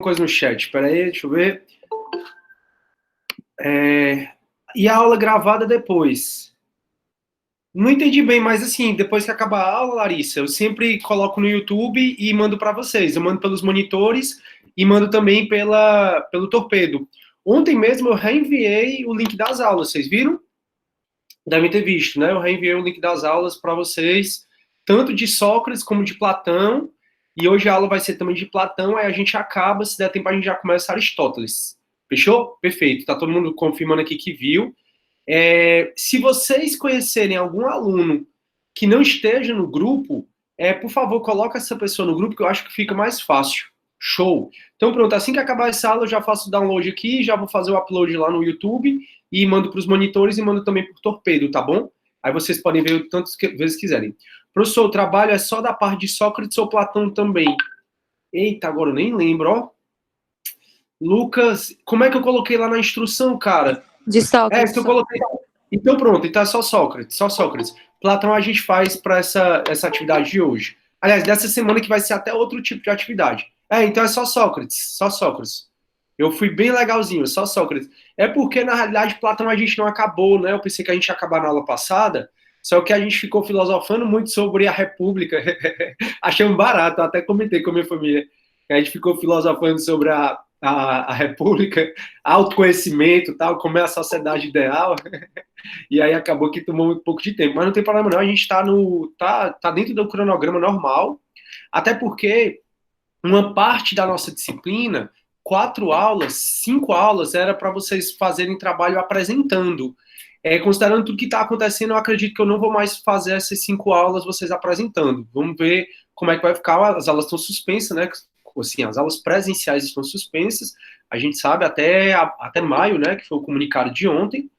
coisa no chat, espera aí, deixa eu ver. E a aula gravada depois? Não entendi bem, mas assim, depois que acabar a aula, Larissa, eu sempre coloco no YouTube e mando para vocês. Eu mando pelos monitores e mando também pelo Torpedo. Ontem mesmo eu reenviei o link das aulas, vocês viram? Devem ter visto, né? Eu reenviei o link das aulas para vocês, tanto de Sócrates como de Platão. E hoje a aula vai ser também de Platão, aí a gente acaba, se der tempo a gente já começa Aristóteles. Fechou? Perfeito. Tá todo mundo confirmando aqui que viu. Se vocês conhecerem algum aluno que não esteja no grupo, por favor, coloca essa pessoa no grupo, que eu acho que fica mais fácil. Show! Então pronto, assim que acabar essa aula, eu já faço o download aqui, já vou fazer o upload lá no YouTube e mando para os monitores e mando também por Torpedo, tá bom? Aí vocês podem ver tantas vezes quiserem. Professor, o trabalho é só da parte de Sócrates ou Platão também? Eita, agora eu nem lembro, ó. Lucas, como é que eu coloquei lá na instrução, cara? De Sócrates. Eu coloquei. Então pronto, então é só Sócrates, só Sócrates. Platão a gente faz para essa atividade de hoje. Aliás, dessa semana que vai ser até outro tipo de atividade. Então é só Sócrates, só Sócrates. Eu fui bem legalzinho, só Sócrates. É porque, na realidade, Platão a gente não acabou, né? Eu pensei que a gente ia acabar na aula passada, só que a gente ficou filosofando muito sobre a República. Achei um barato, eu até comentei com a minha família. A gente ficou filosofando sobre a República, autoconhecimento, tal, como é a sociedade ideal. E aí acabou que tomou um pouco de tempo. Mas não tem problema não, a gente tá dentro do cronograma normal, até porque uma parte da nossa disciplina, 4 aulas, 5 aulas, era para vocês fazerem trabalho apresentando. Considerando tudo que está acontecendo, eu acredito que eu não vou mais fazer essas 5 aulas vocês apresentando. Vamos ver como é que vai ficar. As aulas estão suspensas, né? Assim, as aulas presenciais estão suspensas. A gente sabe até maio, né? Que foi o comunicado de ontem.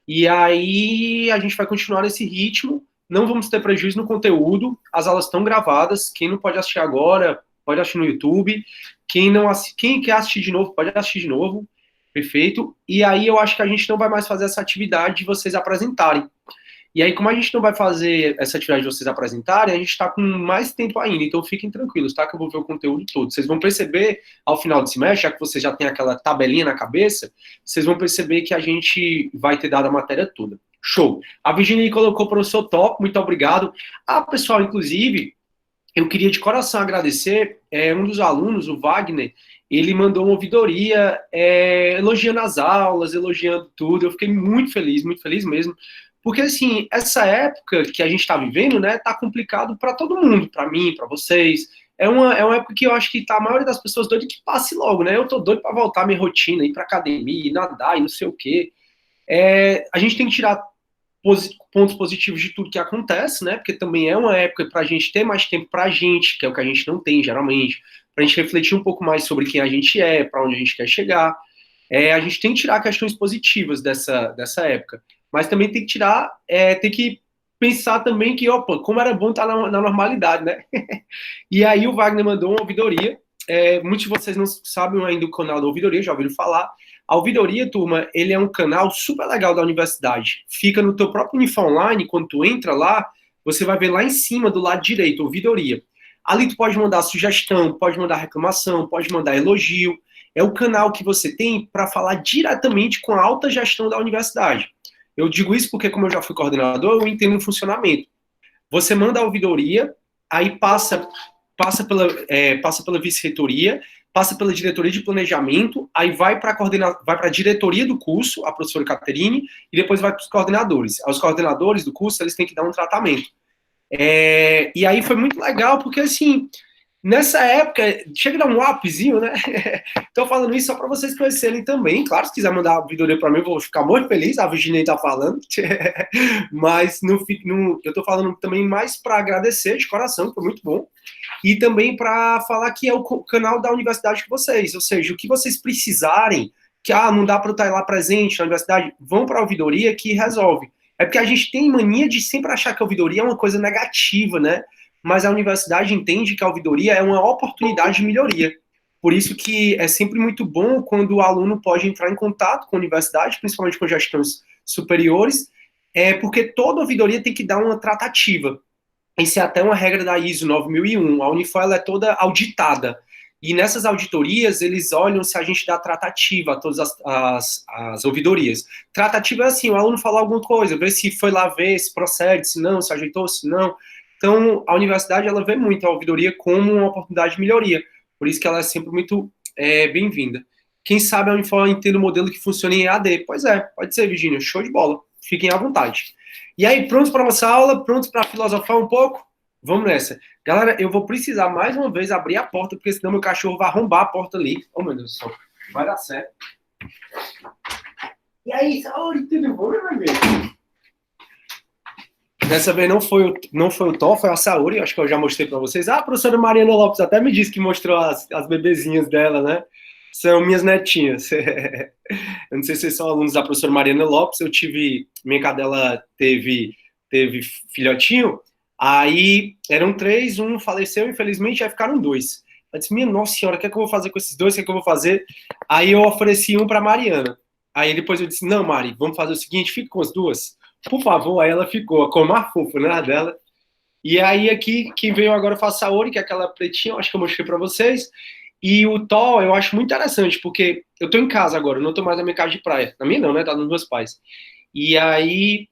E aí a gente vai continuar nesse ritmo. Não vamos ter prejuízo no conteúdo. As aulas estão gravadas. Quem não pode assistir agora, pode assistir no YouTube. Quem quer assistir de novo, pode assistir de novo. Perfeito. E aí eu acho que a gente não vai mais fazer essa atividade de vocês apresentarem. E aí, como a gente não vai fazer essa atividade de vocês apresentarem, a gente está com mais tempo ainda. Então fiquem tranquilos, tá? Que eu vou ver o conteúdo todo. Vocês vão perceber ao final do semestre, já que vocês já têm aquela tabelinha na cabeça, vocês vão perceber que a gente vai ter dado a matéria toda. Show. A Virginia colocou o professor top, muito obrigado. Pessoal, inclusive, eu queria de coração agradecer um dos alunos, o Wagner, ele mandou uma ouvidoria elogiando as aulas, elogiando tudo. Eu fiquei muito feliz mesmo. Porque, assim, essa época que a gente está vivendo, né, tá complicado para todo mundo, para mim, para vocês. É uma época que eu acho que a maioria das pessoas doido que passe logo, né? Eu tô doido para voltar à minha rotina, ir para academia, ir nadar e não sei o quê. A gente tem que tirar pontos positivos de tudo que acontece, né? Porque também é uma época para a gente ter mais tempo para a gente, que é o que a gente não tem geralmente, para a gente refletir um pouco mais sobre quem a gente é, para onde a gente quer chegar. A gente tem que tirar questões positivas dessa época, mas também tem que tirar, tem que pensar também que, opa, como era bom estar na normalidade, né? E aí o Wagner mandou uma ouvidoria. Muitos de vocês não sabem ainda o canal da ouvidoria, já ouviram falar. A ouvidoria, turma, ele é um canal super legal da universidade. Fica no teu próprio Unifa Online, quando tu entra lá, você vai ver lá em cima, do lado direito, ouvidoria. Ali tu pode mandar sugestão, pode mandar reclamação, pode mandar elogio. É o canal que você tem para falar diretamente com a alta gestão da universidade. Eu digo isso porque, como eu já fui coordenador, eu entendo o funcionamento. Você manda a ouvidoria, aí passa pela vice-reitoria, passa pela diretoria de planejamento, aí vai para a diretoria do curso, a professora Caterine, e depois vai para os coordenadores. Os coordenadores do curso, eles têm que dar um tratamento. E aí foi muito legal, porque assim, nessa época, chega a dar um upzinho, né? Tô falando isso só para vocês conhecerem também. Claro, se quiser mandar a ouvidoria para mim, eu vou ficar muito feliz. A Virginia tá falando. Mas eu tô falando também mais para agradecer de coração, que foi muito bom. E também para falar que é o canal da universidade de vocês. Ou seja, o que vocês precisarem, que não dá para eu estar lá presente na universidade, vão para a ouvidoria que resolve. É porque a gente tem mania de sempre achar que a ouvidoria é uma coisa negativa, né? Mas a universidade entende que a ouvidoria é uma oportunidade de melhoria. Por isso que é sempre muito bom quando o aluno pode entrar em contato com a universidade, principalmente com gestões superiores, porque toda ouvidoria tem que dar uma tratativa. Isso é até uma regra da ISO 9001. A Unifor ela é toda auditada. E nessas auditorias, eles olham se a gente dá tratativa a todas as ouvidorias. Tratativa é assim, o aluno falar alguma coisa, ver se foi lá ver, se procede, se não, se ajeitou, se não. Então, a universidade, ela vê muito a ouvidoria como uma oportunidade de melhoria. Por isso que ela é sempre muito bem-vinda. Quem sabe a Unifor entenda o modelo que funciona em EAD. Pois é, pode ser, Virginia, show de bola. Fiquem à vontade. E aí, prontos para nossa aula? Prontos para filosofar um pouco? Vamos nessa. Galera, eu vou precisar mais uma vez abrir a porta, porque senão meu cachorro vai arrombar a porta ali. Oh, meu Deus do céu. Vai dar certo. E aí, Saori, tudo bom, meu amigo? Dessa vez não foi o Thor, foi a Saori, acho que eu já mostrei para vocês. Ah, a professora Mariana Lopes até me disse que mostrou as bebezinhas dela, né? São minhas netinhas. Eu não sei se vocês são alunos da professora Mariana Lopes, minha cadela teve filhotinho, aí eram 3, um faleceu, infelizmente, aí ficaram 2. Eu disse, minha nossa senhora, o que é que eu vou fazer com esses 2? O que é que eu vou fazer? Aí eu ofereci um para Mariana. Aí depois eu disse, não, Mari, vamos fazer o seguinte, fique com as 2. Por favor, aí ela ficou com a mais fofa, né, dela. E aí aqui, quem veio agora foi a Saori, que é aquela pretinha, acho que eu mostrei para vocês. E o Thor, eu acho muito interessante, porque eu tô em casa agora, eu não tô mais na minha casa de praia. Na minha não, né, tá nos meus pais. E aí,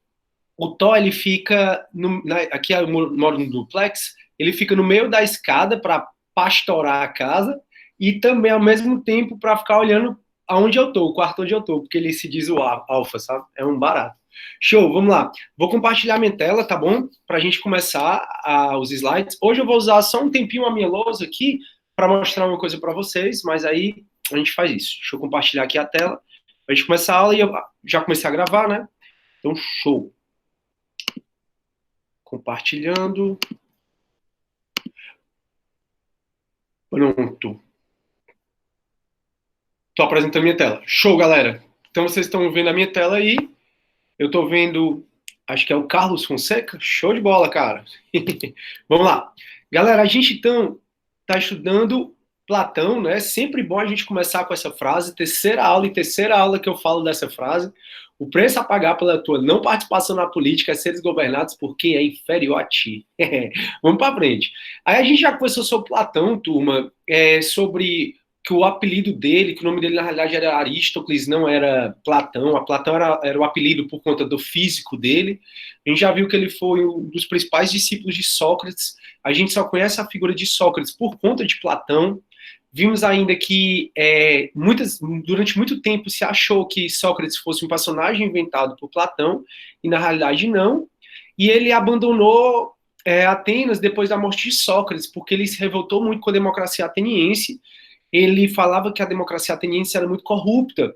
o Thor, ele fica, aqui eu moro no duplex, ele fica no meio da escada para pastorar a casa e também, ao mesmo tempo, para ficar olhando aonde eu tô, o quarto onde eu tô, porque ele se diz o alfa, sabe? É um barato. Show, vamos lá. Vou compartilhar minha tela, tá bom? Para a gente começar os slides. Hoje eu vou usar só um tempinho a minha lousa aqui para mostrar uma coisa para vocês, mas aí a gente faz isso. Deixa eu compartilhar aqui a tela. A gente começar a aula e eu já comecei a gravar, né? Então, show. Compartilhando. Pronto. Estou apresentando minha tela. Show, galera. Então, vocês estão vendo a minha tela aí. Eu estou vendo, acho que é o Carlos Fonseca. Show de bola, cara. Vamos lá. Galera, a gente então está estudando Platão, né? É sempre bom a gente começar com essa frase. Terceira aula que eu falo dessa frase. O preço a pagar pela tua não participação na política é seres governados por quem é inferior a ti. Vamos para frente. Aí a gente já conversou sobre Platão, turma, sobre que o apelido dele, que o nome dele na realidade era Aristóteles, não era Platão. A Platão era o apelido por conta do físico dele. A gente já viu que ele foi um dos principais discípulos de Sócrates. A gente só conhece a figura de Sócrates por conta de Platão. Vimos ainda que durante muito tempo se achou que Sócrates fosse um personagem inventado por Platão, e na realidade não. E ele abandonou Atenas depois da morte de Sócrates, porque ele se revoltou muito com a democracia ateniense. Ele falava que a democracia ateniense era muito corrupta,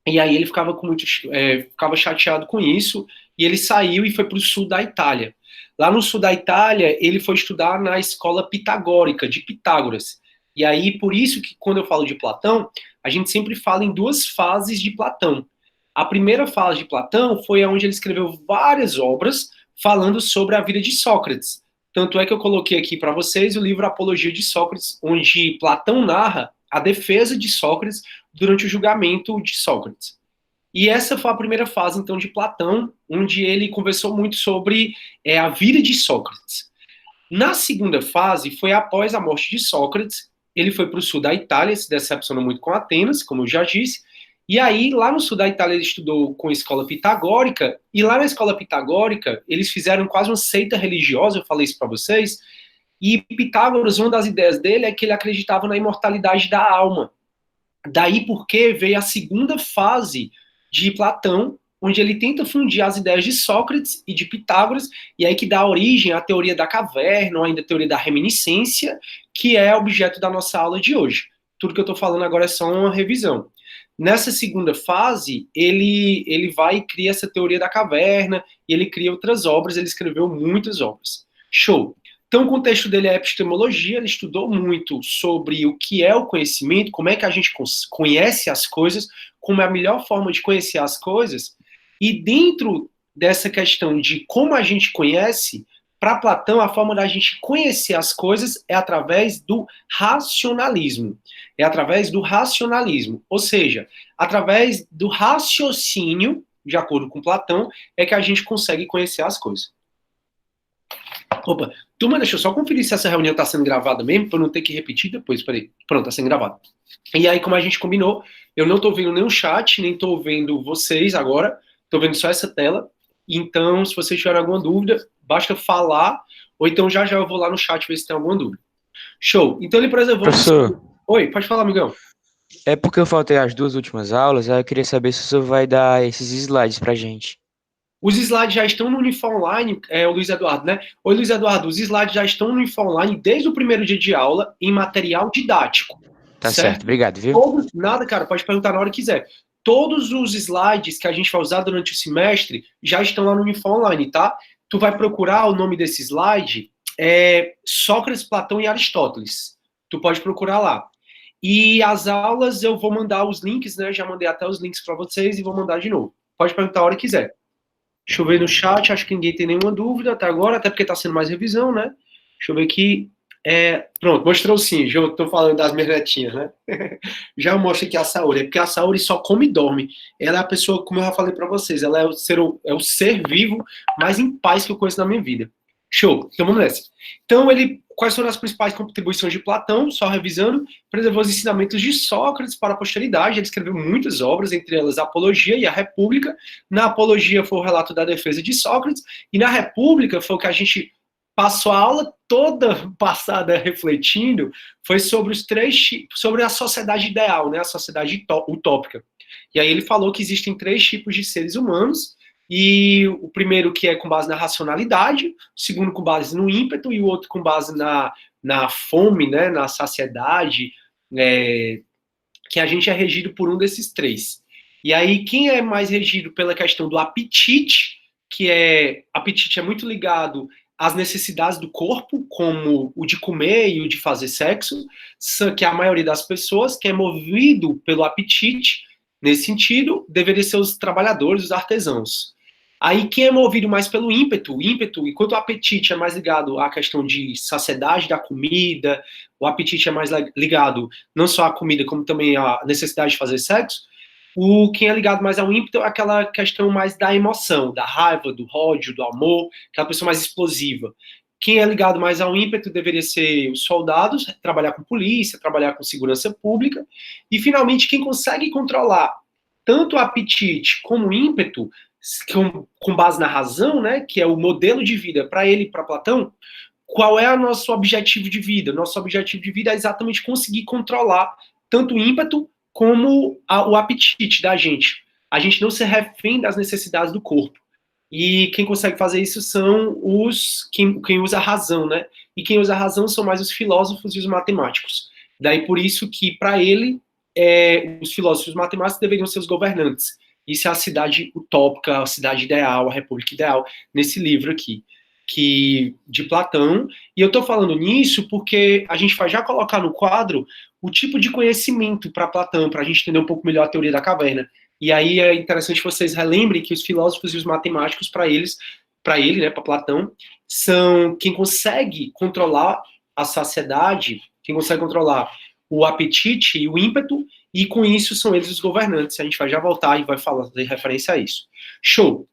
e aí ele ficava chateado com isso, e ele saiu e foi para o sul da Itália. Lá no sul da Itália, ele foi estudar na escola pitagórica, de Pitágoras. E aí, por isso que quando eu falo de Platão, a gente sempre fala em 2 fases de Platão. A primeira fase de Platão foi onde ele escreveu várias obras falando sobre a vida de Sócrates. Tanto é que eu coloquei aqui para vocês o livro Apologia de Sócrates, onde Platão narra a defesa de Sócrates durante o julgamento de Sócrates. E essa foi a primeira fase, então, de Platão, onde ele conversou muito sobre a vida de Sócrates. Na segunda fase, foi após a morte de Sócrates, ele foi para o sul da Itália, se decepcionou muito com Atenas, como eu já disse, e aí, lá no sul da Itália, ele estudou com a escola pitagórica, e lá na escola pitagórica, eles fizeram quase uma seita religiosa, eu falei isso para vocês, e Pitágoras, uma das ideias dele é que ele acreditava na imortalidade da alma. Daí porque veio a segunda fase de Platão, onde ele tenta fundir as ideias de Sócrates e de Pitágoras, e aí que dá origem à teoria da caverna, ou ainda a teoria da reminiscência, que é objeto da nossa aula de hoje. Tudo que eu estou falando agora é só uma revisão. Nessa segunda fase, ele vai e cria essa teoria da caverna, e ele cria outras obras, ele escreveu muitas obras. Show! Então, o contexto dele é epistemologia, ele estudou muito sobre o que é o conhecimento, como é que a gente conhece as coisas, como é a melhor forma de conhecer as coisas, e dentro dessa questão de como a gente conhece, para Platão, a forma da gente conhecer as coisas é através do racionalismo. É através do racionalismo, ou seja, através do raciocínio, de acordo com Platão, é que a gente consegue conhecer as coisas. Opa, turma, deixa eu só conferir se essa reunião está sendo gravada mesmo, para não ter que repetir depois. Peraí. Pronto, está sendo gravada. E aí, como a gente combinou, eu não estou vendo nenhum chat, nem estou vendo vocês agora, estou vendo só essa tela. Então, se vocês tiverem alguma dúvida, basta falar, ou então já já eu vou lá no chat ver se tem alguma dúvida. Show. Então ele preservou. Professor, Oi, pode falar, amigão. é porque eu faltei as duas últimas aulas, aí eu queria saber se o senhor vai dar esses slides pra gente. Os slides já estão no Unifó Online, o Luiz Eduardo, né? Oi, Luiz Eduardo, os slides já estão no Unifó Online desde o primeiro dia de aula, em material didático, Tá certo, certo? obrigado, viu? Todos, nada, cara, pode perguntar na hora que quiser. Todos os slides que a gente vai usar durante o semestre já estão lá no Unifó Online, tá? Tu vai procurar o nome desse slide, Sócrates, Platão e Aristóteles. Tu pode procurar lá. E as aulas eu vou mandar os links, né? Já mandei até os links para vocês e vou mandar de novo. Pode perguntar a hora que quiser. Deixa eu ver no chat, acho que ninguém tem nenhuma dúvida até agora, até porque está sendo mais revisão, né? Deixa eu ver aqui. Pronto, mostrou sim, já estou falando das minhas netinhas, né? Já mostro aqui a Saori, porque a Saori só come e dorme. Ela é a pessoa, como eu já falei para vocês, ela é o ser vivo mais em paz que eu conheço na minha vida. Show, então vamos nessa. Então, quais foram as principais contribuições de Platão? Só revisando, preservou os ensinamentos de Sócrates para a posteridade. Ele escreveu muitas obras, entre elas a Apologia e a República. Na Apologia foi o relato da defesa de Sócrates, e na República foi o que a gente passou a aula toda passada refletindo, foi sobre sobre a sociedade ideal, né? A sociedade utópica. E aí ele falou que existem 3 tipos de seres humanos, e o primeiro que é com base na racionalidade, o segundo com base no ímpeto, e o outro com base na fome, né, na saciedade, que a gente é regido por um desses 3. E aí, quem é mais regido pela questão do apetite, apetite é muito ligado às necessidades do corpo, como o de comer e o de fazer sexo, que a maioria das pessoas que é movido pelo apetite, nesse sentido, deveria ser os trabalhadores, os artesãos. Aí, quem é movido mais pelo ímpeto, enquanto o apetite é mais ligado à questão de saciedade da comida, o apetite é mais ligado não só à comida, como também à necessidade de fazer sexo, quem é ligado mais ao ímpeto é aquela questão mais da emoção, da raiva, do ódio, do amor, aquela pessoa mais explosiva. Quem é ligado mais ao ímpeto deveria ser os soldados, trabalhar com polícia, trabalhar com segurança pública. E, finalmente, quem consegue controlar tanto o apetite como o ímpeto, com base na razão, né, que é o modelo de vida para ele e para Platão, qual é o nosso objetivo de vida? Nosso objetivo de vida é exatamente conseguir controlar tanto o ímpeto como o apetite da gente. A gente não ser refém das necessidades do corpo. E quem consegue fazer isso são quem usa a razão, né? E quem usa a razão são mais os filósofos e os matemáticos. Daí por isso que, para ele, os filósofos e os matemáticos deveriam ser os governantes. Isso é a cidade utópica, a cidade ideal, a república ideal, nesse livro aqui, de Platão. E eu estou falando nisso porque a gente vai já colocar no quadro o tipo de conhecimento para Platão, para a gente entender um pouco melhor a teoria da caverna. E aí é interessante que vocês relembrem que os filósofos e os matemáticos, para ele, né, para Platão, são quem consegue controlar a saciedade, quem consegue controlar o apetite e o ímpeto, e com isso são eles os governantes. A gente vai já voltar e vai fazer referência a isso. Show!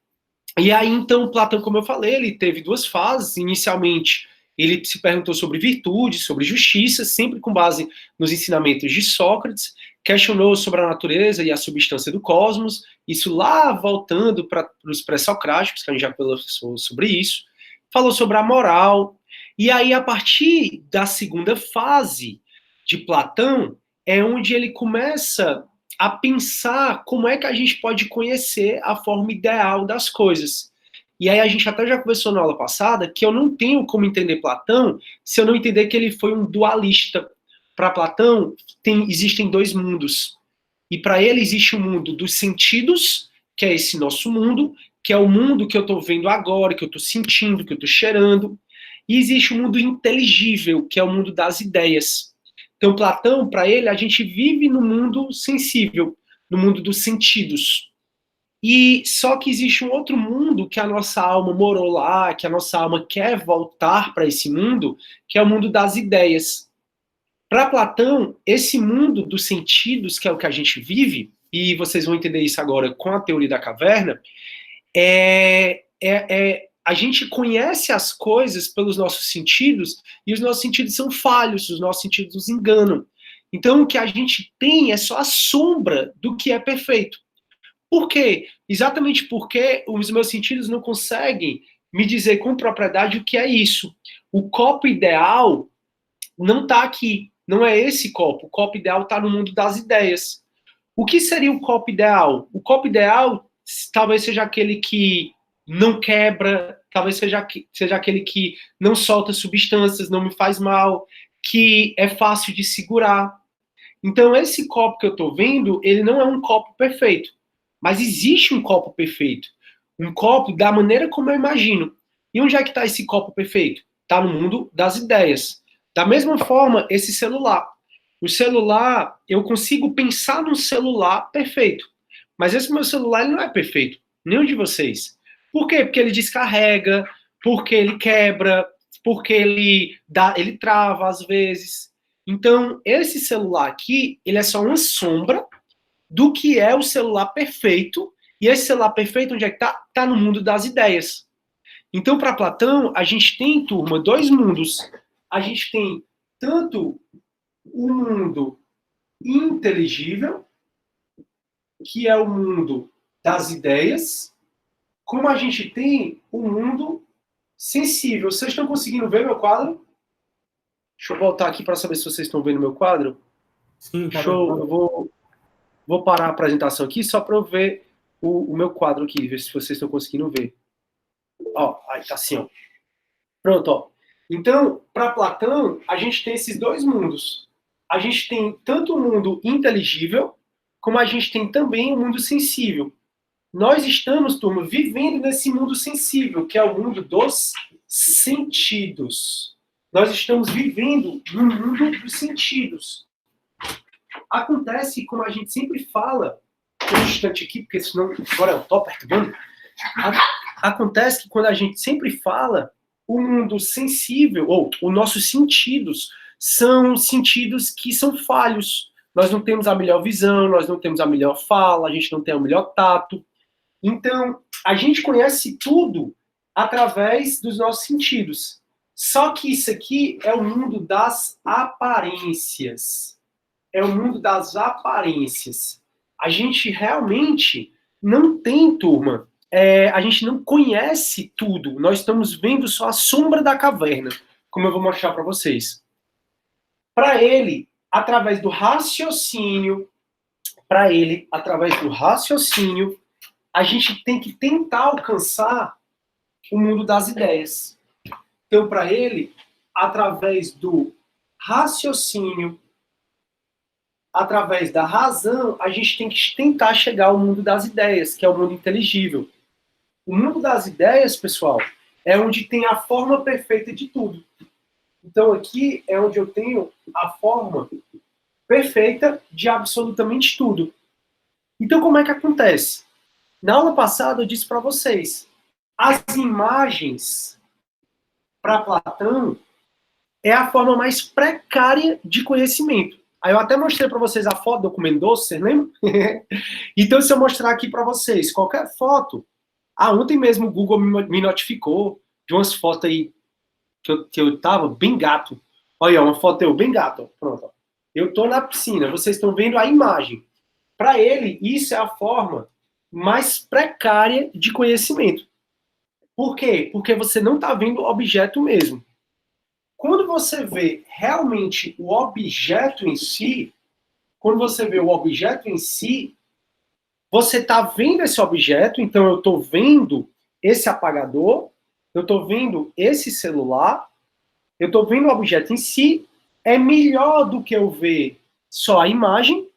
E aí, então, Platão, como eu falei, ele teve 2 fases. Inicialmente, ele se perguntou sobre virtude, sobre justiça, sempre com base nos ensinamentos de Sócrates, questionou sobre a natureza e a substância do cosmos, isso lá voltando para os pré-socráticos, que a gente já conversou sobre isso, falou sobre a moral, e aí, a partir da segunda fase de Platão, é onde ele começa a pensar como é que a gente pode conhecer a forma ideal das coisas. E aí a gente até já conversou na aula passada que eu não tenho como entender Platão se eu não entender que ele foi um dualista. Para Platão, existem 2 mundos. E para ele existe o mundo dos sentidos, que é esse nosso mundo, que é o mundo que eu estou vendo agora, que eu estou sentindo, que eu estou cheirando. E existe o mundo inteligível, que é o mundo das ideias. Então, Platão, para ele, a gente vive no mundo sensível, no mundo dos sentidos. E só que existe um outro mundo que a nossa alma morou lá, que a nossa alma quer voltar para esse mundo, que é o mundo das ideias. Para Platão, esse mundo dos sentidos, que é o que a gente vive, e vocês vão entender isso agora com a teoria da caverna, a gente conhece as coisas pelos nossos sentidos e os nossos sentidos são falhos, os nossos sentidos nos enganam. Então, o que a gente tem é só a sombra do que é perfeito. Por quê? Exatamente porque os meus sentidos não conseguem me dizer com propriedade o que é isso. O copo ideal não está aqui, não é esse copo. O copo ideal está no mundo das ideias. O que seria o copo ideal? O copo ideal talvez seja aquele que não quebra, talvez seja aquele que não solta substâncias, não me faz mal, que é fácil de segurar. Então, esse copo que eu estou vendo, ele não é um copo perfeito. Mas existe um copo perfeito. Um copo da maneira como eu imagino. E onde é que está esse copo perfeito? Está no mundo das ideias. Da mesma forma, esse celular. O celular, eu consigo pensar num celular perfeito. Mas esse meu celular ele não é perfeito. Nenhum de vocês. Por quê? Porque ele descarrega, porque ele quebra, porque ele trava às vezes. Então, esse celular aqui, ele é só uma sombra do que é o celular perfeito. E esse celular perfeito, onde é que tá? Tá no mundo das ideias. Então, para Platão, a gente tem, turma, dois mundos. A gente tem tanto o mundo inteligível, que é o mundo das ideias, como a gente tem o mundo sensível. Vocês estão conseguindo ver meu quadro? Deixa eu voltar aqui para saber se vocês estão vendo meu quadro. Sim, tá. Eu vou parar a apresentação aqui só para eu ver o meu quadro aqui, ver se vocês estão conseguindo ver. Ó, aí tá assim, ó. Pronto, ó. Então, para Platão, a gente tem esses dois mundos. A gente tem tanto o mundo inteligível, como a gente tem também o mundo sensível. Nós estamos, turma, vivendo nesse mundo sensível, que é o mundo dos sentidos. Nós estamos vivendo no mundo dos sentidos. Acontece, como a gente sempre fala, um instante aqui, porque senão agora eu tô perturbando. Acontece que quando a gente sempre fala, o mundo sensível, ou os nossos sentidos, são sentidos que são falhos. Nós não temos a melhor visão, nós não temos a melhor fala, a gente não tem o melhor tato. Então, a gente conhece tudo através dos nossos sentidos. Só que isso aqui é o mundo das aparências. É o mundo das aparências. A gente realmente não tem, turma, a gente não conhece tudo. Nós estamos vendo só a sombra da caverna, como eu vou mostrar para vocês. Para ele, através do raciocínio, a gente tem que tentar alcançar o mundo das ideias. Então, para ele, através do raciocínio, através da razão, a gente tem que tentar chegar ao mundo das ideias, que é o mundo inteligível. O mundo das ideias, pessoal, é onde tem a forma perfeita de tudo. Então, aqui é onde eu tenho a forma perfeita de absolutamente tudo. Então, como é que acontece? Na aula passada, eu disse para vocês, as imagens, para Platão, é a forma mais precária de conhecimento. Aí eu até mostrei para vocês a foto do documento doce, vocês lembram? Então, se eu mostrar aqui para vocês qualquer foto... ontem mesmo o Google me notificou de umas fotos aí que eu tava bem gato. Olha, uma foto eu bem gato. Pronto. Eu tô na piscina, vocês estão vendo a imagem. Para ele, isso é a forma mais precária de conhecimento. Por quê? Porque você não está vendo o objeto mesmo. Quando você vê realmente o objeto em si, você está vendo esse objeto, então eu estou vendo esse apagador, eu estou vendo esse celular, eu estou vendo o objeto em si, é melhor do que eu ver só a imagem,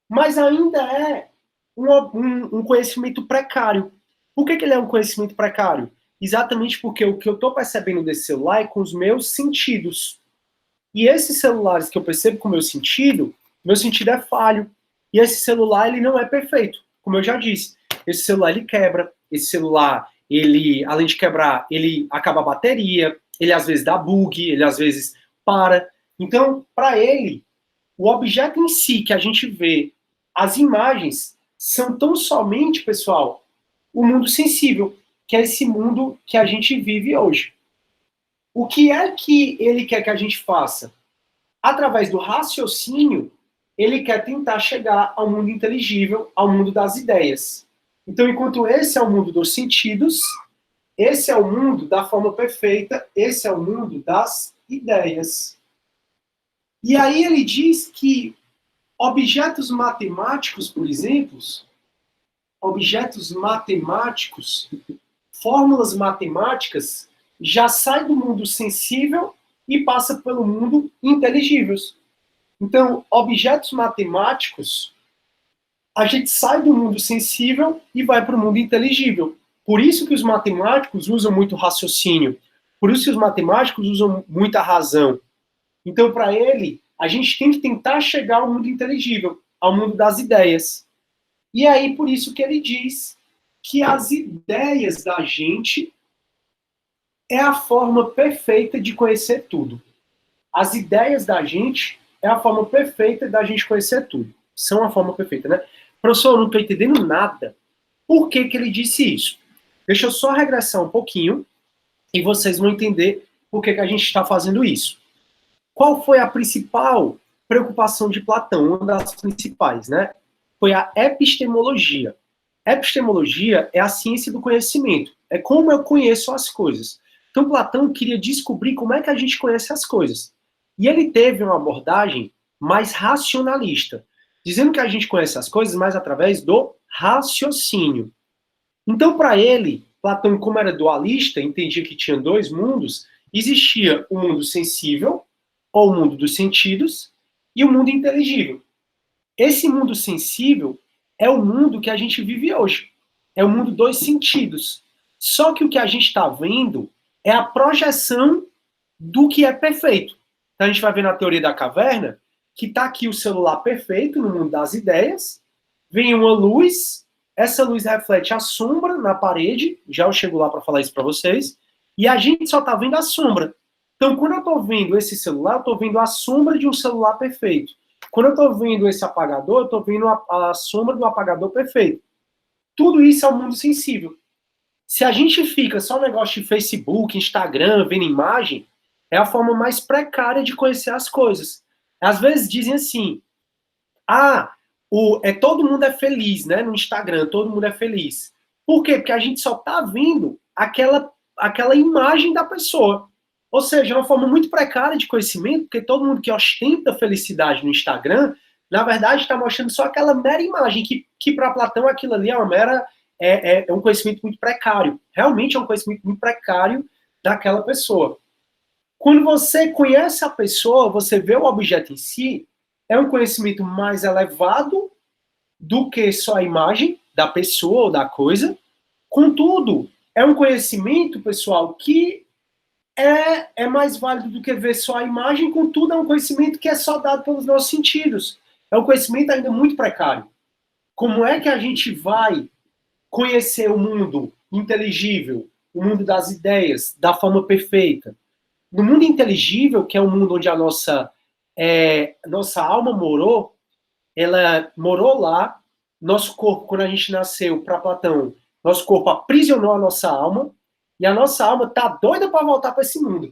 mas ainda é um conhecimento precário. Por que ele é um conhecimento precário? Exatamente porque o que eu estou percebendo desse celular é com os meus sentidos. E esses celulares que eu percebo com o meu sentido é falho. E esse celular, ele não é perfeito, como eu já disse. Esse celular, ele quebra. Esse celular, ele, além de quebrar, ele acaba a bateria, ele às vezes dá bug, ele às vezes para. Então, para ele, o objeto em si que a gente vê, as imagens, são tão somente, pessoal, o mundo sensível. que é esse mundo que a gente vive hoje. O que é que ele quer que a gente faça? Através do raciocínio, ele quer tentar chegar ao mundo inteligível, ao mundo das ideias. Então, enquanto esse é o mundo dos sentidos, esse é o mundo da forma perfeita, esse é o mundo das ideias. E aí ele diz que objetos matemáticos, por exemplo, objetos matemáticos, fórmulas matemáticas, já sai do mundo sensível e passa pelo mundo inteligível. Então, objetos matemáticos, a gente sai do mundo sensível e vai para o mundo inteligível. Por isso que os matemáticos usam muito raciocínio. Por isso que os matemáticos usam muita razão. Então, para ele, a gente tem que tentar chegar ao mundo inteligível, ao mundo das ideias. E aí, por isso que ele diz que as ideias da gente é a forma perfeita de conhecer tudo. As ideias da gente é a forma perfeita da gente conhecer tudo. São a forma perfeita, né? Professor, eu não estou entendendo nada. Por que que ele disse isso? Deixa eu só regressar um pouquinho e vocês vão entender por que que a gente está fazendo isso. Qual foi a principal preocupação de Platão? Uma das principais, né? Foi a epistemologia. Epistemologia é a ciência do conhecimento. É como eu conheço as coisas. Então, Platão queria descobrir como é que a gente conhece as coisas. E ele teve uma abordagem mais racionalista, dizendo que a gente conhece as coisas mais através do raciocínio. Então, para ele, Platão, como era dualista, entendia que tinha dois mundos, existia o mundo sensível, ou o mundo dos sentidos, e o mundo inteligível. Esse mundo sensível é o mundo que a gente vive hoje. É o mundo dos sentidos. Só que o que a gente está vendo é a projeção do que é perfeito. Então a gente vai ver na teoria da caverna que está aqui o celular perfeito no mundo das ideias, vem uma luz, essa luz reflete a sombra na parede, já eu chego lá para falar isso para vocês, e a gente só está vendo a sombra. Então, quando eu estou vendo esse celular, eu estou vendo a sombra de um celular perfeito. Quando eu estou vendo esse apagador, eu estou vendo a sombra do apagador perfeito. Tudo isso é o mundo sensível. Se a gente fica só no negócio de Facebook, Instagram, vendo imagem, é a forma mais precária de conhecer as coisas. Às vezes dizem assim, todo mundo é feliz, né? No Instagram, todo mundo é feliz. Por quê? Porque a gente só está vendo aquela imagem da pessoa. Ou seja, é uma forma muito precária de conhecimento, porque todo mundo que ostenta felicidade no Instagram, na verdade, está mostrando só aquela mera imagem, que para Platão aquilo ali é uma mera. É um conhecimento muito precário. Realmente é um conhecimento muito precário daquela pessoa. Quando você conhece a pessoa, você vê o objeto em si, é um conhecimento mais elevado do que só a imagem da pessoa ou da coisa. Contudo, é um conhecimento, pessoal, que é mais válido do que ver só a imagem, contudo, é um conhecimento que é só dado pelos nossos sentidos. É um conhecimento ainda muito precário. Como é que a gente vai conhecer o mundo inteligível, o mundo das ideias, da forma perfeita? No mundo inteligível, que é o mundo onde a nossa alma morou, ela morou lá, nosso corpo, quando a gente nasceu, para Platão, nosso corpo aprisionou a nossa alma, e a nossa alma tá doida para voltar para esse mundo,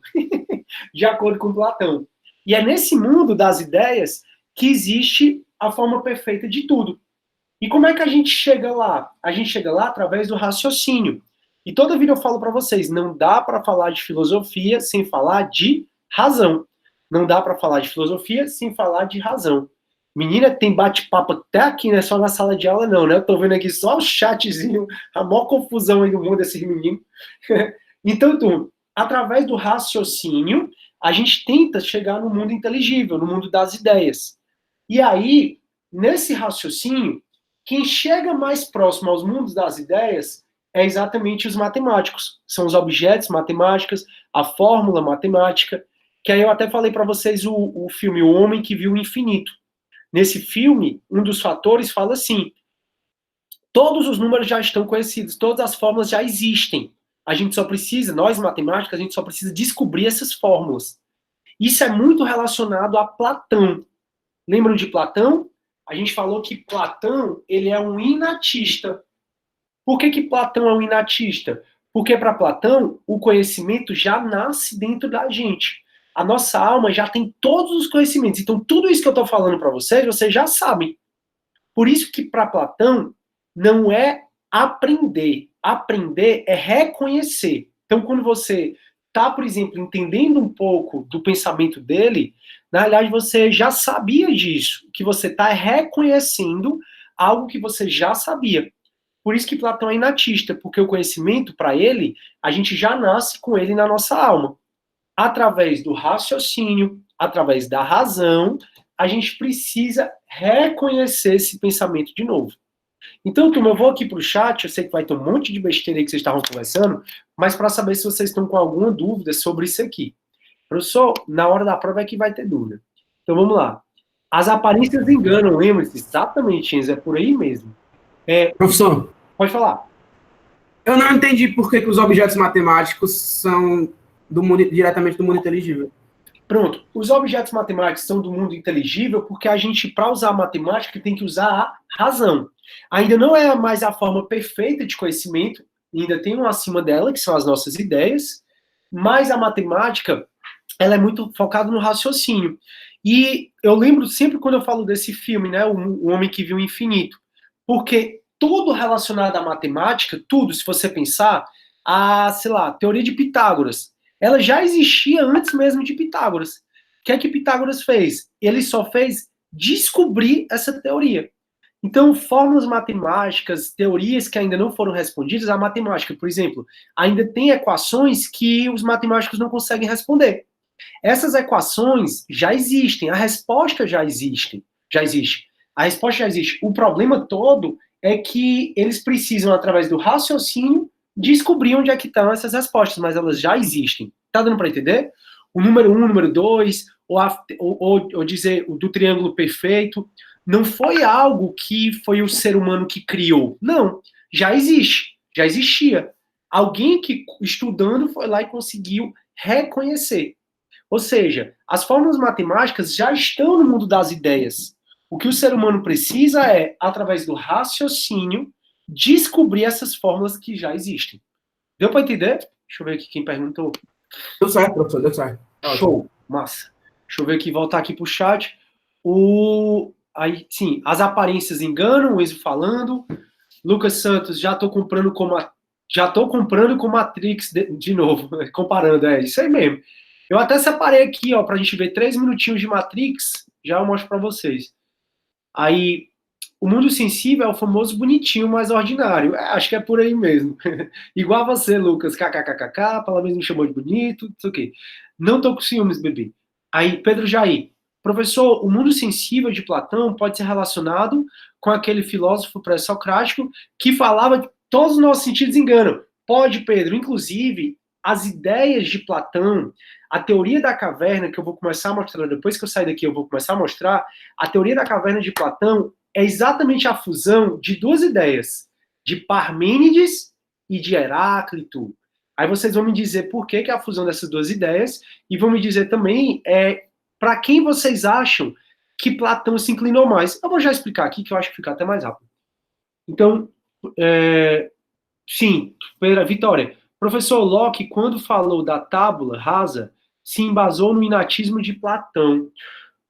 de acordo com Platão. E é nesse mundo das ideias que existe a forma perfeita de tudo. E como é que a gente chega lá? A gente chega lá através do raciocínio. E toda vida eu falo para vocês, não dá para falar de filosofia sem falar de razão. Não dá para falar de filosofia sem falar de razão. Menina, tem bate-papo até aqui, não é só na sala de aula não, né? Eu tô vendo aqui só o chatzinho, a maior confusão aí no mundo desses meninos. Então, turma, através do raciocínio, a gente tenta chegar no mundo inteligível, no mundo das ideias. E aí, nesse raciocínio, quem chega mais próximo aos mundos das ideias é exatamente os matemáticos. São os objetos matemáticos, a fórmula matemática, que aí eu até falei para vocês o filme O Homem que Viu o Infinito. Nesse filme, um dos fatores fala assim, todos os números já estão conhecidos, todas as fórmulas já existem. A gente só precisa, nós matemáticos, a gente só precisa descobrir essas fórmulas. Isso é muito relacionado a Platão. Lembram de Platão? A gente falou que Platão, ele é um inatista. Por que Platão é um inatista? Porque para Platão, o conhecimento já nasce dentro da gente. A nossa alma já tem todos os conhecimentos. Então, tudo isso que eu estou falando para vocês já sabem. Por isso que para Platão não é aprender. Aprender é reconhecer. Então, quando você está, por exemplo, entendendo um pouco do pensamento dele, na realidade você já sabia disso. O que você está é reconhecendo algo que você já sabia. Por isso que Platão é inatista, porque o conhecimento, para ele, a gente já nasce com ele na nossa alma. Através do raciocínio, através da razão, a gente precisa reconhecer esse pensamento de novo. Então, turma, eu vou aqui para o chat, eu sei que vai ter um monte de besteira aí que vocês estavam conversando, mas para saber se vocês estão com alguma dúvida sobre isso aqui. Professor, na hora da prova é que vai ter dúvida. Então, vamos lá. As aparências enganam, lembre-se. Exatamente, Enzo, é por aí mesmo. Professor, Pode falar. eu não entendi por que os objetos matemáticos são diretamente do mundo inteligível. Pronto. Os objetos matemáticos são do mundo inteligível porque a gente, para usar a matemática, tem que usar a razão. Ainda não é mais a forma perfeita de conhecimento, ainda tem um acima dela, que são as nossas ideias, mas a matemática, ela é muito focada no raciocínio. E eu lembro sempre quando eu falo desse filme, né, O Homem que Viu o Infinito, porque tudo relacionado à matemática, tudo, se você pensar, a, sei lá, teoria de Pitágoras, ela já existia antes mesmo de Pitágoras. O que é que Pitágoras fez? Ele só fez descobrir essa teoria. Então, fórmulas matemáticas, teorias que ainda não foram respondidas, a matemática, por exemplo, ainda tem equações que os matemáticos não conseguem responder. Essas equações já existem, a resposta já existe. A resposta já existe. O problema todo é que eles precisam, através do raciocínio, descobrir onde é que estão essas respostas, mas elas já existem. Tá dando para entender? O número 1, o número 2, ou dizer o do triângulo perfeito, não foi algo que foi o ser humano que criou. Não, já existe, já existia. Alguém que, estudando, foi lá e conseguiu reconhecer. Ou seja, as fórmulas matemáticas já estão no mundo das ideias. O que o ser humano precisa é, através do raciocínio, descobrir essas fórmulas que já existem. Deu para entender? Deixa eu ver aqui quem perguntou. Deu certo, professor, deu certo. Show, massa. Deixa eu ver aqui, voltar aqui para o chat. Aí, sim, as aparências enganam, o Enzo falando. Lucas Santos, já estou comprando com Matrix de novo, comparando, é isso aí mesmo. Eu até separei aqui, ó, pra gente ver 3 minutinhos de Matrix, já eu mostro para vocês. Aí, o mundo sensível é o famoso bonitinho, mais ordinário. Acho que é por aí mesmo. Igual a você, Lucas, kkkk, pelo menos me chamou de bonito, não sei o quê. Não tô com ciúmes, bebê. Aí, Pedro Jair, professor, o mundo sensível de Platão pode ser relacionado com aquele filósofo pré-socrático que falava que todos os nossos sentidos enganam. Pode, Pedro. Inclusive, as ideias de Platão, a teoria da caverna, que eu vou começar a mostrar, depois que eu sair daqui eu vou começar a mostrar, a teoria da caverna de Platão é exatamente a fusão de duas ideias, de Parmênides e de Heráclito. Aí vocês vão me dizer por que é a fusão dessas duas ideias, e vão me dizer também para quem vocês acham que Platão se inclinou mais. Eu vou já explicar aqui, que eu acho que fica até mais rápido. Então, sim, Vitória. Professor Locke, quando falou da tábula rasa, se embasou no inatismo de Platão.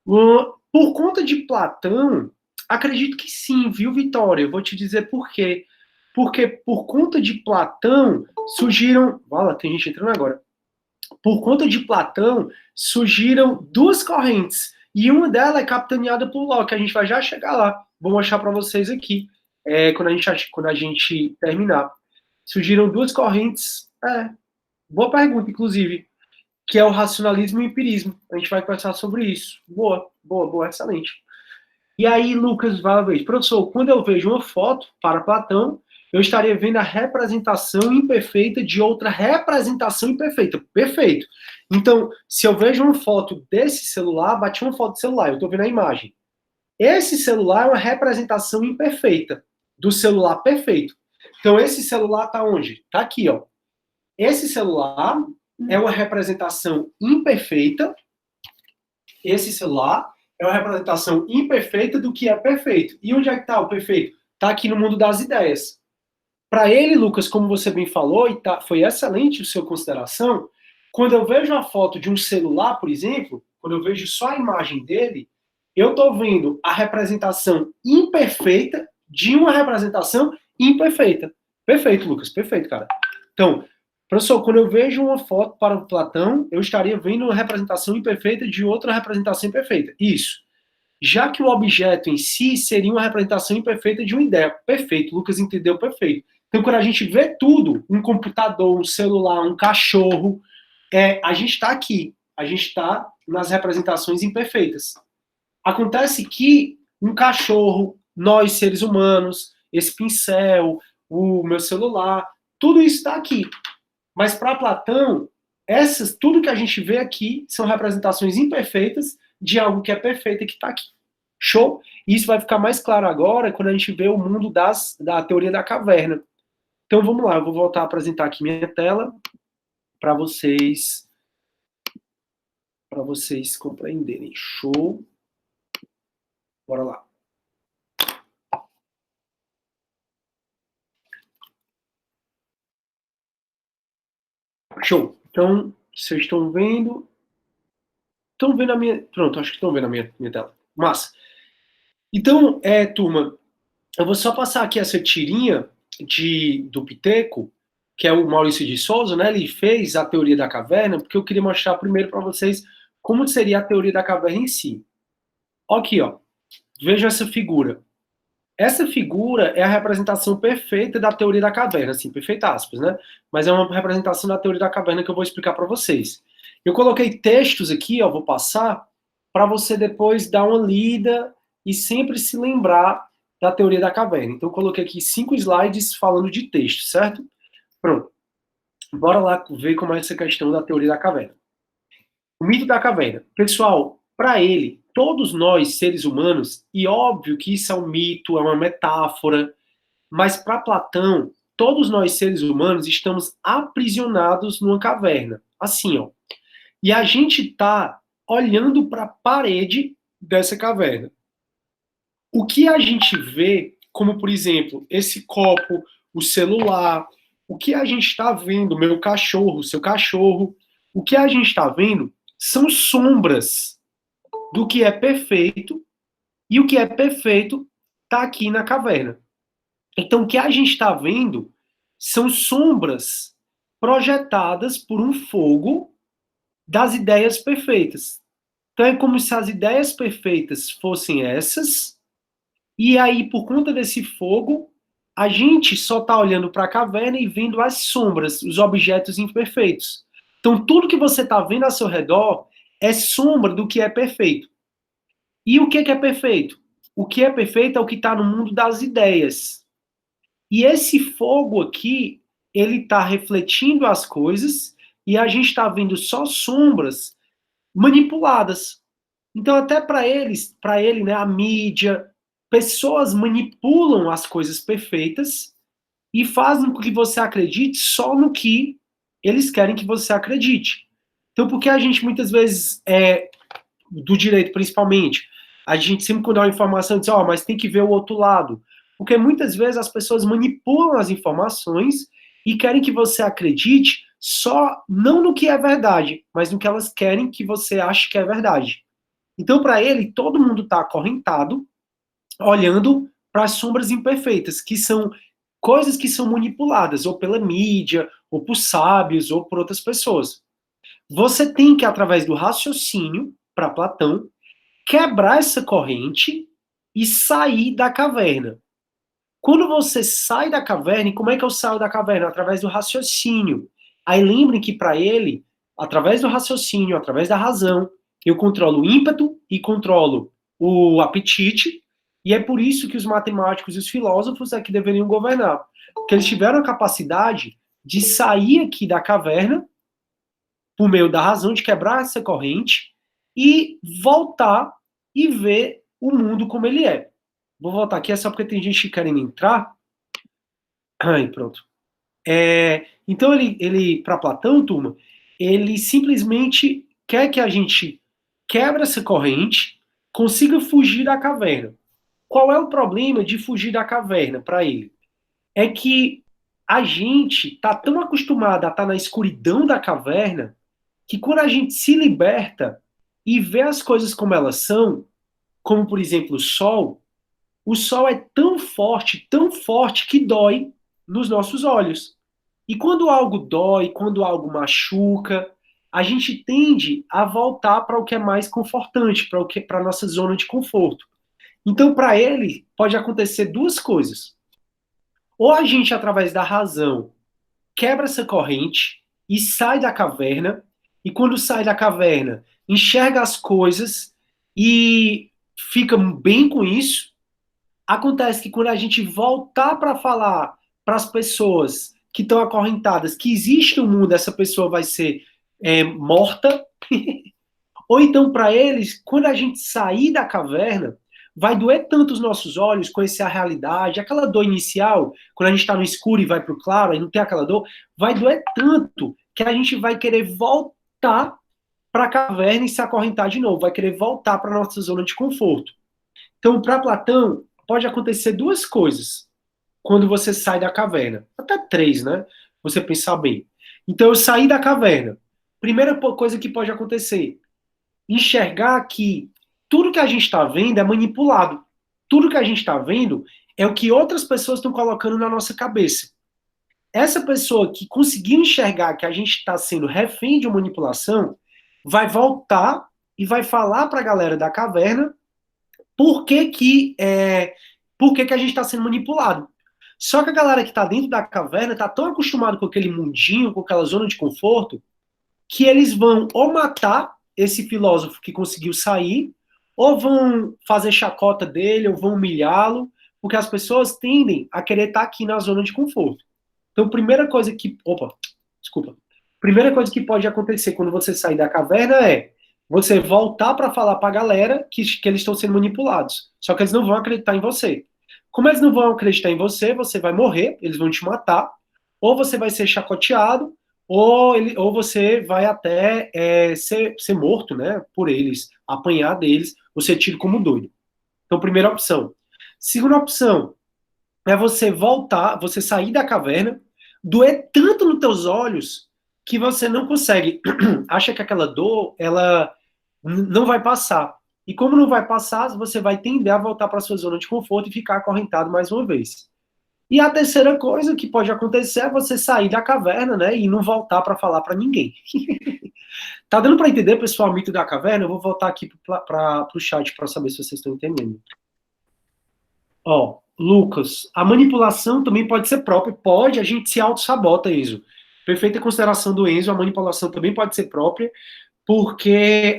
Por conta de Platão, acredito que sim, viu, Vitória? Eu vou te dizer por quê. Porque por conta de Platão surgiram... Olha, tem gente entrando agora. Por conta de Platão surgiram duas correntes. E uma delas é capitaneada por Locke. A gente vai já chegar lá. Vou mostrar para vocês aqui, quando a gente terminar. Surgiram duas correntes. Boa pergunta, inclusive. Que é o racionalismo e o empirismo. A gente vai conversar sobre isso. Boa, excelente. E aí, Lucas Valverde, professor, quando eu vejo uma foto para Platão, eu estaria vendo a representação imperfeita de outra representação imperfeita. Perfeito. Então, se eu vejo uma foto desse celular, bati uma foto do celular, eu estou vendo a imagem. Esse celular é uma representação imperfeita do celular perfeito. Então, esse celular está onde? Está aqui, ó. Esse celular é uma representação imperfeita. Esse celular é uma representação imperfeita do que é perfeito. E onde é que está o perfeito? Está aqui no mundo das ideias. Para ele, Lucas, como você bem falou, e foi excelente a sua consideração, quando eu vejo a foto de um celular, por exemplo, quando eu vejo só a imagem dele, eu estou vendo a representação imperfeita de uma representação imperfeita. Perfeito, Lucas, perfeito, cara. Então, professor, quando eu vejo uma foto para o Platão, eu estaria vendo uma representação imperfeita de outra representação imperfeita. Isso. Já que o objeto em si seria uma representação imperfeita de uma ideia. Perfeito, Lucas entendeu perfeito. Então, quando a gente vê tudo, um computador, um celular, um cachorro, a gente está aqui. A gente está nas representações imperfeitas. Acontece que um cachorro, nós seres humanos, esse pincel, o meu celular, tudo isso está aqui. Mas para Platão, tudo que a gente vê aqui são representações imperfeitas de algo que é perfeito e que está aqui. Show? Isso vai ficar mais claro agora quando a gente vê o mundo da teoria da caverna. Então vamos lá, eu vou voltar a apresentar aqui minha tela para vocês compreenderem. Show? Bora lá. Show. Então, vocês estão vendo? Estão vendo a minha... Pronto, acho que estão vendo a minha tela. Massa. Então, turma, eu vou só passar aqui essa tirinha do Piteco, que é o Maurício de Souza, né? Ele fez a teoria da caverna, porque eu queria mostrar primeiro para vocês como seria a teoria da caverna em si. Aqui, ó. Vejam essa figura. Essa figura é a representação perfeita da teoria da caverna, assim, perfeita aspas, né? Mas é uma representação da teoria da caverna que eu vou explicar para vocês. Eu coloquei textos aqui, ó, vou passar, para você depois dar uma lida e sempre se lembrar da teoria da caverna. Então, eu coloquei aqui 5 slides falando de texto, certo? Pronto. Bora lá ver como é essa questão da teoria da caverna. O mito da caverna. Pessoal, para ele, todos nós, seres humanos, e óbvio que isso é um mito, é uma metáfora, mas para Platão, todos nós, seres humanos, estamos aprisionados numa caverna. Assim, ó. E a gente está olhando para a parede dessa caverna. O que a gente vê, como por exemplo, esse copo, o celular, o que a gente está vendo, meu cachorro, seu cachorro, o que a gente está vendo são sombras do que é perfeito, e o que é perfeito está aqui na caverna. Então, o que a gente está vendo são sombras projetadas por um fogo das ideias perfeitas. Então, é como se as ideias perfeitas fossem essas, e aí, por conta desse fogo, a gente só está olhando para a caverna e vendo as sombras, os objetos imperfeitos. Então, tudo que você está vendo ao seu redor é sombra do que é perfeito. E o que é perfeito? O que é perfeito é o que está no mundo das ideias. E esse fogo aqui, ele está refletindo as coisas e a gente está vendo só sombras manipuladas. Então, até para ele, né, a mídia, pessoas manipulam as coisas perfeitas e fazem com que você acredite só no que eles querem que você acredite. Então, por que a gente muitas vezes, do direito principalmente, a gente sempre quando dá uma informação diz, mas tem que ver o outro lado. Porque muitas vezes as pessoas manipulam as informações e querem que você acredite só, não no que é verdade, mas no que elas querem que você ache que é verdade. Então, para ele, todo mundo está acorrentado, olhando para as sombras imperfeitas, que são coisas que são manipuladas, ou pela mídia, ou por sábios, ou por outras pessoas. Você tem que, através do raciocínio, para Platão, quebrar essa corrente e sair da caverna. Quando você sai da caverna, e como é que eu saio da caverna? Através do raciocínio. Aí lembrem que para ele, através do raciocínio, através da razão, eu controlo o ímpeto e controlo o apetite, e é por isso que os matemáticos e os filósofos é que deveriam governar. Porque eles tiveram a capacidade de sair aqui da caverna, por meio da razão, de quebrar essa corrente, e voltar e ver o mundo como ele é. Vou voltar aqui, é só porque tem gente querendo entrar. Aí, pronto. Então, ele para Platão, turma, ele simplesmente quer que a gente quebre essa corrente, consiga fugir da caverna. Qual é o problema de fugir da caverna para ele? É que a gente tá tão acostumado a estar na escuridão da caverna que quando a gente se liberta e vê as coisas como elas são, como por exemplo o sol é tão forte que dói nos nossos olhos. E quando algo dói, quando algo machuca, a gente tende a voltar para o que é mais confortante, para a nossa zona de conforto. Então, para ele, pode acontecer duas coisas. Ou a gente, através da razão, quebra essa corrente e sai da caverna, e quando sai da caverna, enxerga as coisas e fica bem com isso. Acontece que quando a gente voltar para falar para as pessoas que estão acorrentadas que existe um mundo, essa pessoa vai ser morta. Ou então, para eles, quando a gente sair da caverna, vai doer tanto os nossos olhos, conhecer a realidade, aquela dor inicial, quando a gente está no escuro e vai para o claro, aí não tem aquela dor, vai doer tanto que a gente vai querer voltar para a caverna e se acorrentar de novo, vai querer voltar para a nossa zona de conforto. Então, para Platão, pode acontecer duas coisas quando você sai da caverna. Até três, né? Você pensar bem. Então, eu saí da caverna. Primeira coisa que pode acontecer, enxergar que tudo que a gente está vendo é manipulado. Tudo que a gente está vendo é o que outras pessoas estão colocando na nossa cabeça. Essa pessoa que conseguiu enxergar que a gente está sendo refém de uma manipulação, vai voltar e vai falar para a galera da caverna por que a gente está sendo manipulado. Só que a galera que está dentro da caverna está tão acostumada com aquele mundinho, com aquela zona de conforto, que eles vão ou matar esse filósofo que conseguiu sair, ou vão fazer chacota dele, ou vão humilhá-lo, porque as pessoas tendem a querer estar aqui na zona de conforto. Então, primeira coisa que pode acontecer quando você sair da caverna é você voltar para falar para a galera que eles estão sendo manipulados. Só que eles não vão acreditar em você. Como eles não vão acreditar em você, você vai morrer, eles vão te matar, ou você vai ser chacoteado, ou você vai até ser morto, né, por eles, apanhar deles, você tira como doido. Então, primeira opção. Segunda opção é você voltar, você sair da caverna, doer tanto nos teus olhos que você não consegue, acha que aquela dor, ela não vai passar. E como não vai passar, você vai tender a voltar para sua zona de conforto e ficar acorrentado mais uma vez. E a terceira coisa que pode acontecer é você sair da caverna, né, e não voltar para falar para ninguém. Tá dando para entender, pessoal, o mito da caverna? Eu vou voltar aqui para o chat para saber se vocês estão entendendo. Ó, Lucas, a manipulação também pode ser própria, pode, a gente se auto-sabota, Enzo. Perfeita consideração do Enzo, a manipulação também pode ser própria,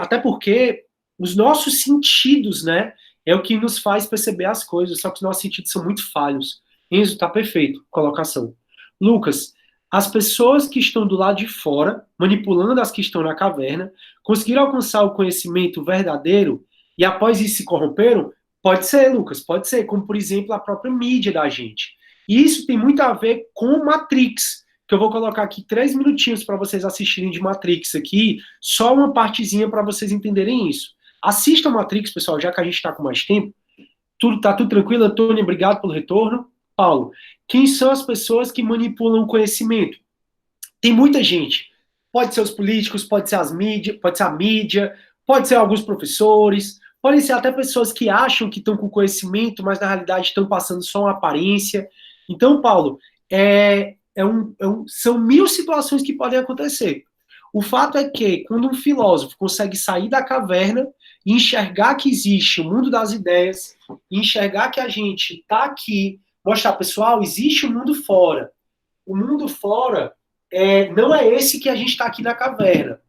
até porque os nossos sentidos, né, é o que nos faz perceber as coisas, só que os nossos sentidos são muito falhos. Enzo, tá perfeito, colocação. Lucas, as pessoas que estão do lado de fora, manipulando as que estão na caverna, conseguiram alcançar o conhecimento verdadeiro e após isso se corromperam? Pode ser, Lucas, pode ser, como por exemplo a própria mídia da gente. E isso tem muito a ver com Matrix, que eu vou colocar aqui 3 minutinhos para vocês assistirem de Matrix aqui, só uma partezinha para vocês entenderem isso. Assistam Matrix, pessoal, já que a gente está com mais tempo. Tá tudo tranquilo, Antônio, obrigado pelo retorno. Paulo, quem são as pessoas que manipulam o conhecimento? Tem muita gente. Pode ser os políticos, pode ser pode ser a mídia, pode ser alguns professores, podem ser até pessoas que acham que estão com conhecimento, mas na realidade estão passando só uma aparência. Então, Paulo, são 1000 situações que podem acontecer. O fato é que, quando um filósofo consegue sair da caverna e enxergar que existe o mundo das ideias, e enxergar que a gente está aqui, mostrar, pessoal, existe um mundo fora. O mundo fora não é esse que a gente está aqui na caverna.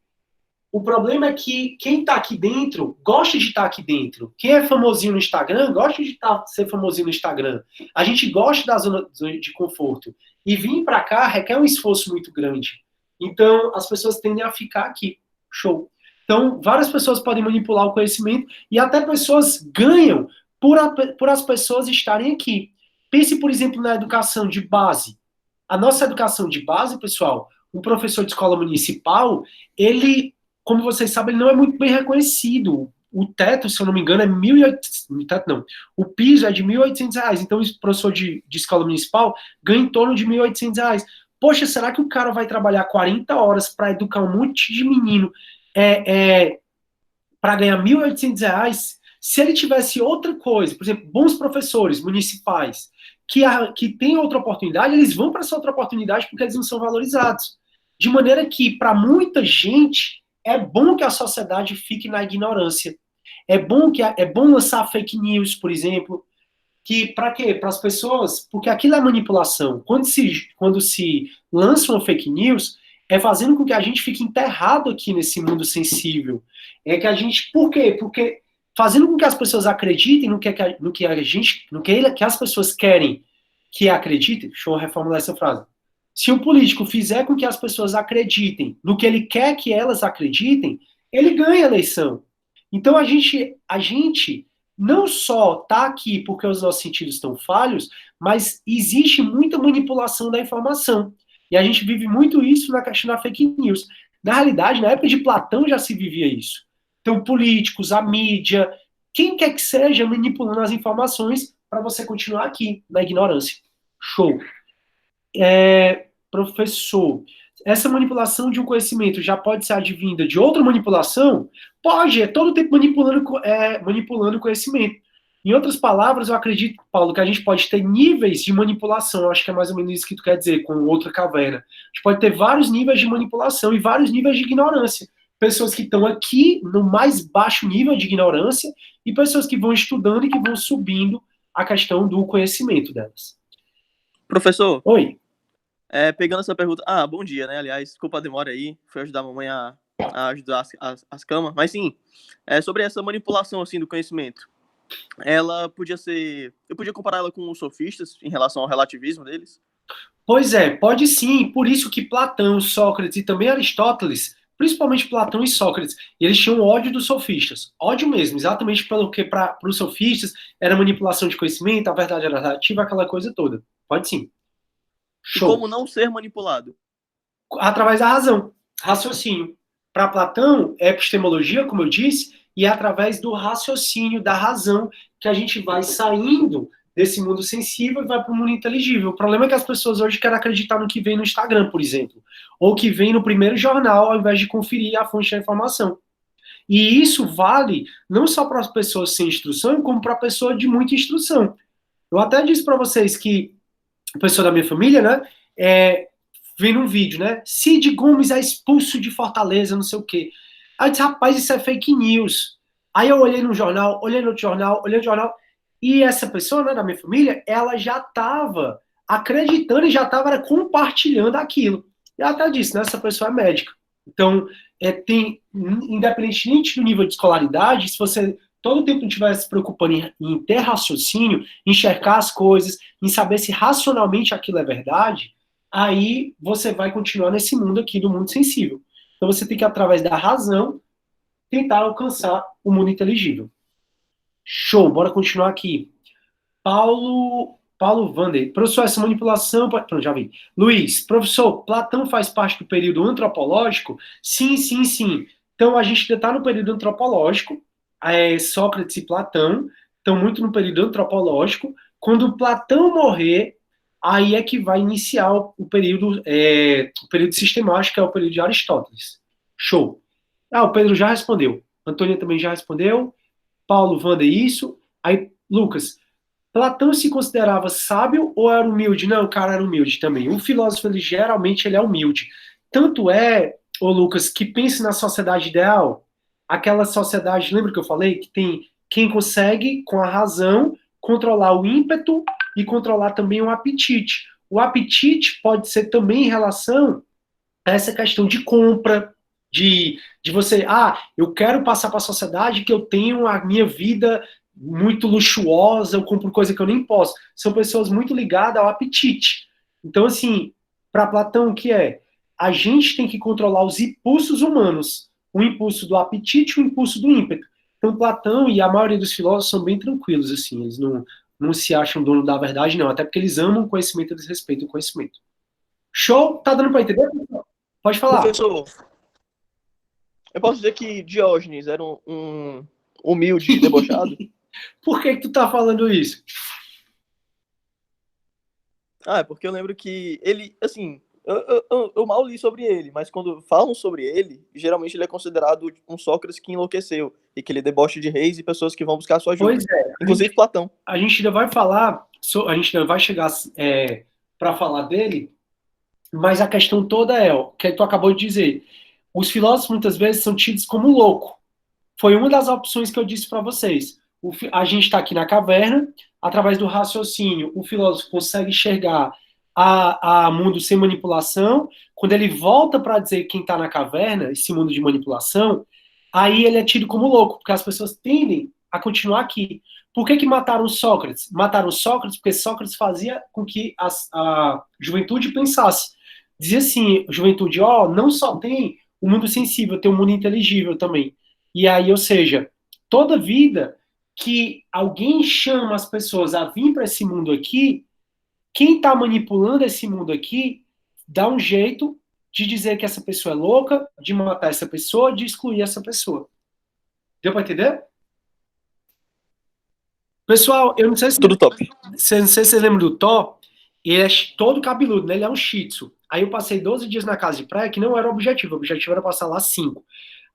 O problema é que quem está aqui dentro gosta de estar aqui dentro. Quem é famosinho no Instagram gosta de ser famosinho no Instagram. A gente gosta da zona de conforto. E vir para cá requer um esforço muito grande. Então, as pessoas tendem a ficar aqui. Show. Então, várias pessoas podem manipular o conhecimento e até pessoas ganham por as pessoas estarem aqui. Pense, por exemplo, na educação de base. A nossa educação de base, pessoal, um professor de escola municipal, ele, como vocês sabem, ele não é muito bem reconhecido. o teto, se eu não me engano, é 1.800, o teto não, o piso é de R$ 1.800, então o professor de escola municipal ganha em torno de R$ 1.800. Poxa, será que o cara vai trabalhar 40 horas para educar um monte de menino para ganhar R$ 1.800? Se ele tivesse outra coisa, por exemplo, bons professores municipais, que têm outra oportunidade, eles vão para essa outra oportunidade porque eles não são valorizados. De maneira que, para muita gente, é bom que a sociedade fique na ignorância. É bom lançar fake news, por exemplo, que para quê? Para as pessoas, porque aquilo é manipulação. Quando se lança uma fake news, é fazendo com que a gente fique enterrado aqui nesse mundo sensível. É que a gente, por quê? Porque fazendo com que as pessoas acreditem no que as pessoas querem que acreditem. Deixa eu reformular essa frase. Se o político fizer com que as pessoas acreditem no que ele quer que elas acreditem, ele ganha a eleição. Então a gente não só está aqui porque os nossos sentidos estão falhos, mas existe muita manipulação da informação. E a gente vive muito isso na questão da fake news. Na realidade, na época de Platão já se vivia isso. Então, políticos, a mídia, quem quer que seja manipulando as informações para você continuar aqui, na ignorância. Show. Professor, essa manipulação de um conhecimento já pode ser advinda de outra manipulação? Pode, é todo tempo manipulando o conhecimento. Em outras palavras, eu acredito, Paulo, que a gente pode ter níveis de manipulação. Eu acho que é mais ou menos isso que tu quer dizer com outra caverna. A gente pode ter vários níveis de manipulação e vários níveis de ignorância. Pessoas que estão aqui no mais baixo nível de ignorância e pessoas que vão estudando e que vão subindo a questão do conhecimento delas. Professor, Oi. Pegando essa pergunta... bom dia, né? Aliás, desculpa a demora aí. Foi ajudar a mamãe a ajudar as camas. Mas sim, sobre essa manipulação assim, do conhecimento. Ela podia ser... Eu podia comparar ela com os sofistas em relação ao relativismo deles? Pois é, pode sim. Por isso que Platão, Sócrates e também Aristóteles, principalmente Platão e Sócrates, eles tinham ódio dos sofistas. Ódio mesmo, exatamente pelo que para os sofistas era manipulação de conhecimento, a verdade era relativa, aquela coisa toda. Pode sim. Show. E como não ser manipulado? Através da razão, raciocínio. Para Platão, é epistemologia, como eu disse, e é através do raciocínio, da razão, que a gente vai saindo desse mundo sensível e vai para o mundo inteligível. O problema é que as pessoas hoje querem acreditar no que vem no Instagram, por exemplo, ou que vem no primeiro jornal, ao invés de conferir a fonte da informação. E isso vale não só para as pessoas sem instrução, como para a pessoa de muita instrução. Eu até disse para vocês que a pessoa da minha família, né, vendo um vídeo, né, Cid Gomes é expulso de Fortaleza, não sei o quê. Aí eu disse, rapaz, isso é fake news. Aí eu olhei no jornal, olhei no outro jornal, olhei no jornal, e essa pessoa, né, da minha família, ela já estava acreditando e já estava compartilhando aquilo. E ela até disse, né, essa pessoa é médica. Então, independentemente do nível de escolaridade, se você todo o tempo estiver se preocupando em ter raciocínio, enxergar as coisas, em saber se racionalmente aquilo é verdade, aí você vai continuar nesse mundo aqui do mundo sensível. Então você tem que, através da razão, tentar alcançar o mundo inteligível. Show, bora continuar aqui. Paulo Vander. Professor, essa manipulação... Pronto, já vi. Luiz, professor, Platão faz parte do período antropológico? Sim. Então a gente ainda está no período antropológico. Sócrates e Platão estão muito no período antropológico. Quando Platão morrer, aí é que vai iniciar o período sistemático, que é o período de Aristóteles. Show. O Pedro já respondeu. Antônia também já respondeu. Paulo, Wander, isso. Aí, Lucas, Platão se considerava sábio ou era humilde? Não, o cara era humilde também. O filósofo, geralmente, ele é humilde. Tanto Lucas, que pense na sociedade ideal, aquela sociedade, lembra que eu falei? Que tem quem consegue, com a razão, controlar o ímpeto e controlar também o apetite. O apetite pode ser também em relação a essa questão de compra, de você, eu quero passar para a sociedade que eu tenho a minha vida muito luxuosa, eu compro coisa que eu nem posso. São pessoas muito ligadas ao apetite. Então, assim, para Platão, o que é? A gente tem que controlar os impulsos humanos. O impulso do apetite e o impulso do ímpeto. Então, Platão e a maioria dos filósofos são bem tranquilos, assim, eles não se acham dono da verdade, não. Até porque eles amam o conhecimento, eles respeitam o conhecimento. Show? Tá dando para entender? Pode falar. Professor, eu posso dizer que Diógenes era um humilde e debochado? Por que tu tá falando isso? É porque eu lembro que ele, assim, eu mal li sobre ele, mas quando falam sobre ele, geralmente ele é considerado um Sócrates que enlouqueceu e que ele debocha de reis e pessoas que vão buscar sua ajuda. Pois é. Inclusive Platão. A gente ainda vai falar, a gente ainda vai chegar para falar dele, mas a questão toda é o que tu acabou de dizer. Os filósofos muitas vezes são tidos como louco. Foi uma das opções que eu disse para vocês. A gente está aqui na caverna, através do raciocínio, o filósofo consegue enxergar a mundo sem manipulação. Quando ele volta para dizer quem está na caverna, esse mundo de manipulação, aí ele é tido como louco, porque as pessoas tendem a continuar aqui. Por que mataram Sócrates? Mataram Sócrates porque Sócrates fazia com que a juventude pensasse. Dizia assim, juventude, não só tem o mundo sensível, tem o mundo inteligível também. E aí, ou seja, toda vida que alguém chama as pessoas a vir para esse mundo aqui, quem está manipulando esse mundo aqui dá um jeito de dizer que essa pessoa é louca, de matar essa pessoa, de excluir essa pessoa. Deu para entender? Pessoal, eu não sei se Tudo top. não sei se vocês lembram do Thor, ele é todo cabeludo, né? Ele é um shih tzu. Aí eu passei 12 dias na casa de praia, que não era o objetivo era passar lá 5.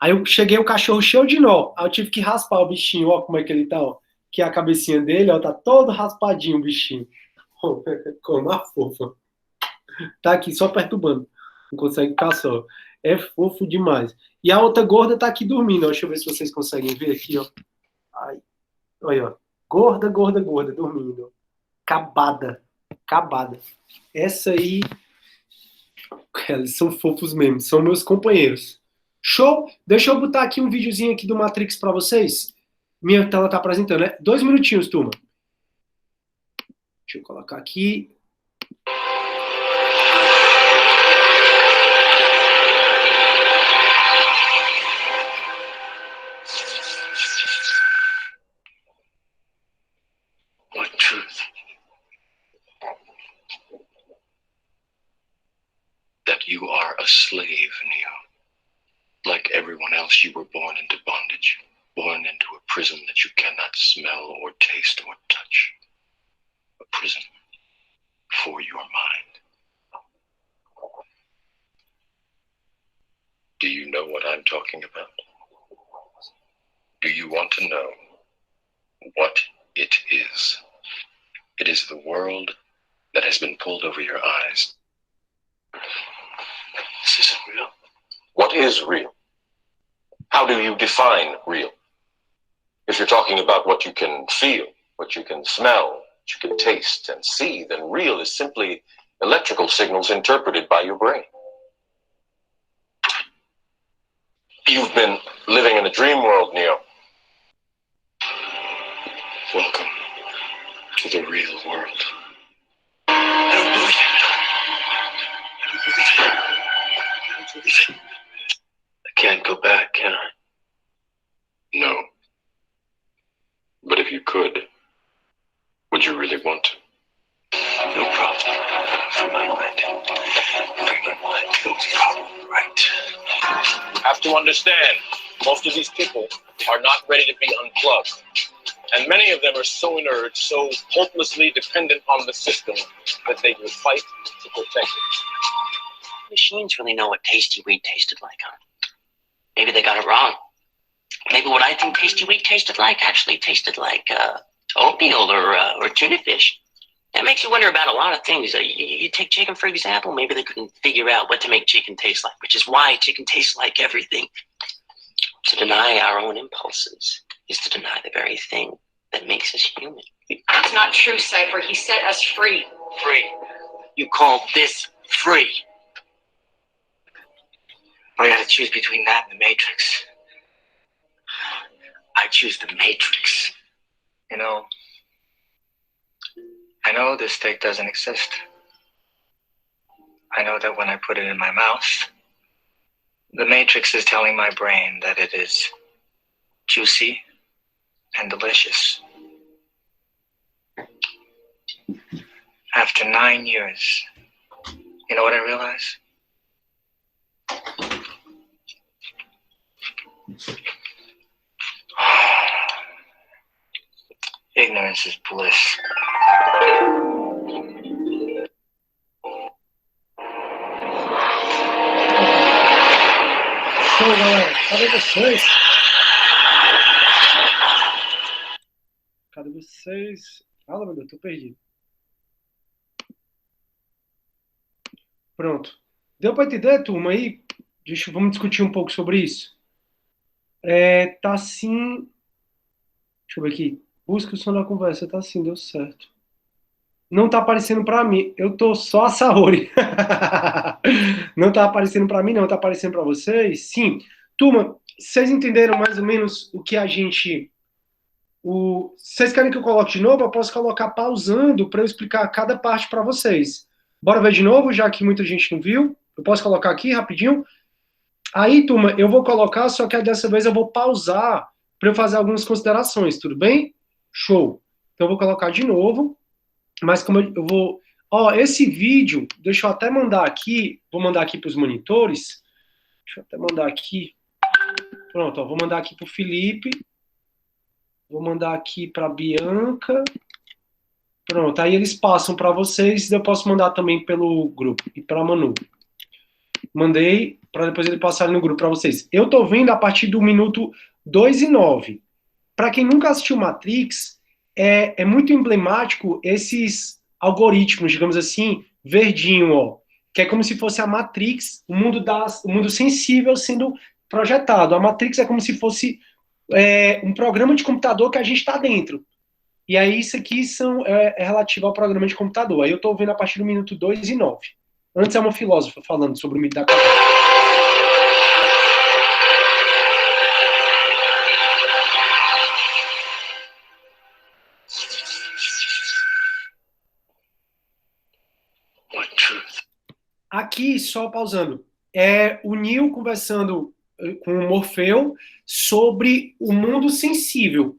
Aí eu cheguei, o cachorro cheio de nó. Aí eu tive que raspar o bichinho, ó como é que ele tá, ó. Que é a cabecinha dele, ó, tá todo raspadinho o bichinho. Como uma fofa. Tá aqui só perturbando. Não consegue ficar só. É fofo demais. E a outra gorda tá aqui dormindo, ó. Deixa eu ver se vocês conseguem ver aqui, ó. Ai. Olha, ó. Gorda, gorda, gorda, dormindo. Acabada. Acabada. Essa aí. Eles são fofos mesmo. São meus companheiros. Show? Deixa eu botar aqui um videozinho aqui do Matrix para vocês. Minha tela tá apresentando, né? 2 minutinhos, turma. Deixa eu colocar aqui. What truth? That you are a slave, Neo. Like everyone else, you were born into bondage, born into a prison that you cannot smell or taste or touch. A prison for your mind. Do you know what I'm talking about? Do you want to know what it is? It is the world that has been pulled over your eyes. This isn't real. What is real? How do you define real? If you're talking about what you can feel, what you can smell, what you can taste and see, then real is simply electrical signals interpreted by your brain. You've been living in a dream world, Neo. Welcome to the real world. I don't believe it. I don't believe it. I don't believe it. I can't go back, can I? No. But if you could, would you really want to? No problem. For my mind. For my mind, no problem, right? You have to understand, most of these people are not ready to be unplugged. And many of them are so inert, so hopelessly dependent on the system that they will fight to protect it. Machines really know what tasty weed tasted like, huh? Maybe they got it wrong. Maybe what I think tasty weed tasted like actually tasted like oatmeal or tuna fish. That makes you wonder about a lot of things. You take chicken, for example. Maybe they couldn't figure out what to make chicken taste like, which is why chicken tastes like everything. To deny our own impulses is to deny the very thing that makes us human. That's not true, Cypher. He set us free. Free. You call this free? I gotta choose between that and the Matrix. I choose the Matrix. You know, I know this steak doesn't exist. I know that when I put it in my mouth, the Matrix is telling my brain that it is juicy and delicious. After 9 years, you know what I realized? ignorance is bliss. Show, galera. Cadê vocês? Cadê vocês? Fala, meu Deus, tô perdido. Pronto. Deu para entender, turma? Aí, vamos discutir um pouco sobre isso. Tá assim. Deixa eu ver aqui. Busca o som da conversa. Tá assim, deu certo. Não tá aparecendo para mim. Eu tô só a Saori. Não tá aparecendo para mim, não. Tá aparecendo para vocês? Sim. Turma, vocês entenderam mais ou menos o que a gente... Vocês querem que eu coloque de novo? Eu posso colocar pausando para eu explicar cada parte para vocês. Bora ver de novo, já que muita gente não viu. Eu posso colocar aqui rapidinho? Aí, turma, eu vou colocar, só que dessa vez eu vou pausar para eu fazer algumas considerações, tudo bem? Show. Então eu vou colocar de novo, mas como eu vou... esse vídeo, deixa eu até mandar aqui, vou mandar aqui para os monitores. Deixa eu até mandar aqui. Pronto, vou mandar aqui para o Felipe. Vou mandar aqui para a Bianca. Pronto, aí eles passam para vocês, eu posso mandar também pelo grupo. E para a Manu. Mandei para depois ele passar no grupo para vocês. Eu tô vendo a partir do minuto 2 e 9. Para quem nunca assistiu Matrix, é muito emblemático esses algoritmos, digamos assim, verdinho, ó, que é como se fosse a Matrix, o mundo sensível sendo projetado. A Matrix é como se fosse um programa de computador que a gente está dentro. E aí isso aqui é relativo ao programa de computador. Aí eu tô vendo a partir do minuto 2 e 9. Antes é uma filósofa falando sobre o mito da cabeça. What truth? Aqui, só pausando, o Neo conversando com o Morfeu sobre o mundo sensível.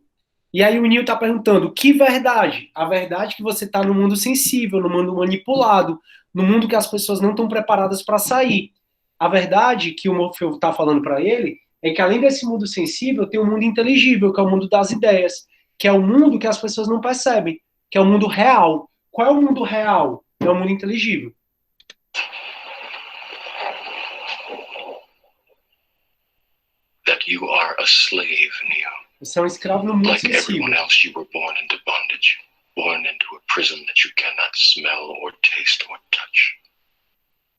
E aí o Neo está perguntando, que verdade? A verdade é que você está no mundo sensível, no mundo manipulado, no mundo que as pessoas não estão preparadas para sair. A verdade que o Morfeu está falando para ele é que além desse mundo sensível, tem um mundo inteligível, que é o mundo das ideias, que é o mundo que as pessoas não percebem, que é o mundo real. Qual é o mundo real? É o mundo inteligível. That you are a slave, Neo. Você é um escravo no mundo Like sensível. everyone else, you were born into bondage. Born into a prison that you cannot smell or taste or touch.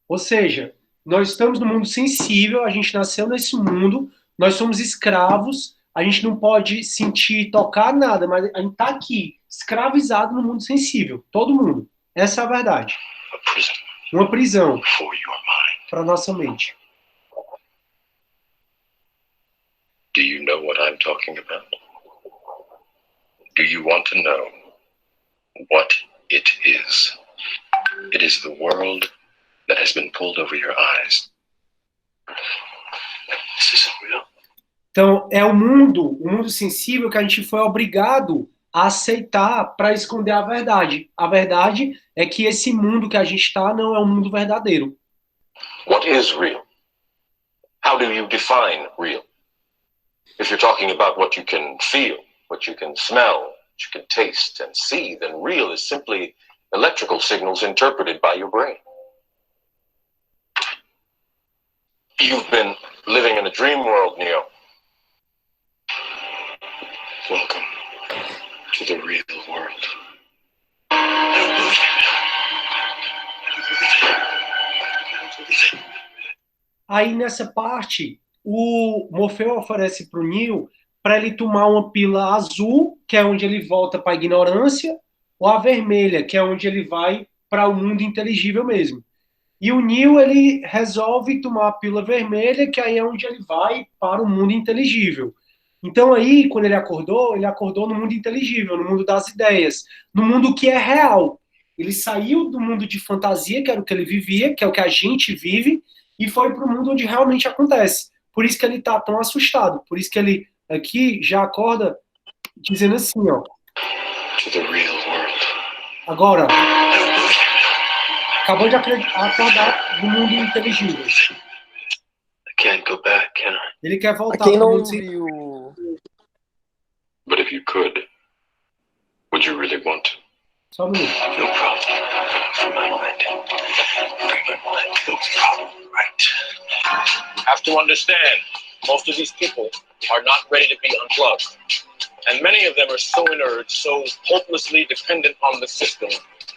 Ou seja, nós estamos no mundo sensível, a gente nasceu nesse mundo, nós somos escravos, a gente não pode sentir, tocar nada, mas a gente está aqui, escravizado no mundo sensível, todo mundo. Essa é a verdade. A prison Uma prisão for your mind. para nossa mente. Do you know what I'm talking about? Do you want to know what it is? It is the world that has been pulled over your eyes. This isn't real. Então, é o mundo sensível que a gente foi obrigado a aceitar para esconder a verdade. A verdade é que esse mundo que a gente está não é um mundo verdadeiro. What is real? How do you define real? If you're talking about what you can feel, what you can smell, what you can taste and see, then real is simply electrical signals interpreted by your brain. You've been living in a dream world, Neo. Welcome to the real world. I don't believe it. I don't believe it. I don't believe it. Aí, nessa parte, o Morfeu oferece para o Neo para ele tomar uma pílula azul, que é onde ele volta para a ignorância, ou a vermelha, que é onde ele vai para o mundo inteligível mesmo. E o Neo, ele resolve tomar a pílula vermelha, que aí é onde ele vai para o mundo inteligível. Então aí, quando ele acordou no mundo inteligível, no mundo das ideias, no mundo que é real. Ele saiu do mundo de fantasia, que era o que ele vivia, que é o que a gente vive, e foi para o mundo onde realmente acontece. Por isso que ele está tão assustado, por isso que ele aqui já acorda dizendo assim, ó. To the real world. Agora, I don't believe it. acabou de acordar do mundo inteligível. I can't go back, can I? Ele quer Pra voltar quem para o não mundo viu, But if you could, would Would you really want to? Só um minuto. No problem. Bring my mind. Bring my mind. No problem. Right. You have to understand, most of these people are not ready to be unplugged. And many of them are so inert, so hopelessly dependent on the system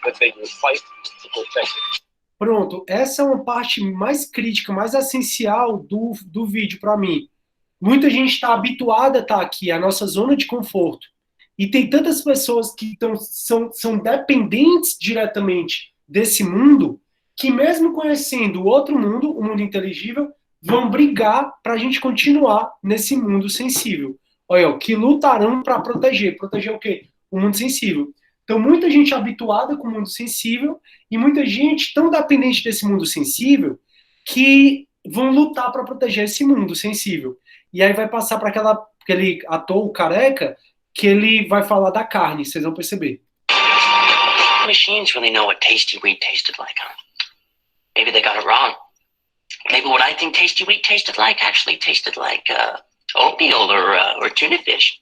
that they will fight to protect it. Pronto, essa é uma parte mais crítica, mais essencial do vídeo para mim. Muita gente está habituada a estar aqui, a nossa zona de conforto. E tem tantas pessoas que são dependentes diretamente desse mundo, que mesmo conhecendo o outro mundo, o mundo inteligível, vão brigar para a gente continuar nesse mundo sensível. Olha, que lutarão para proteger. Proteger o quê? O mundo sensível. Então, muita gente habituada com o mundo sensível e muita gente tão dependente desse mundo sensível que vão lutar para proteger esse mundo sensível. E aí vai passar para aquele ator, o careca, que ele vai falar da carne, vocês vão perceber. Machines really know what tasty wheat tasted like, huh? Maybe they got it wrong. Maybe what I think tasty wheat tasted like actually tasted like oatmeal or tuna fish.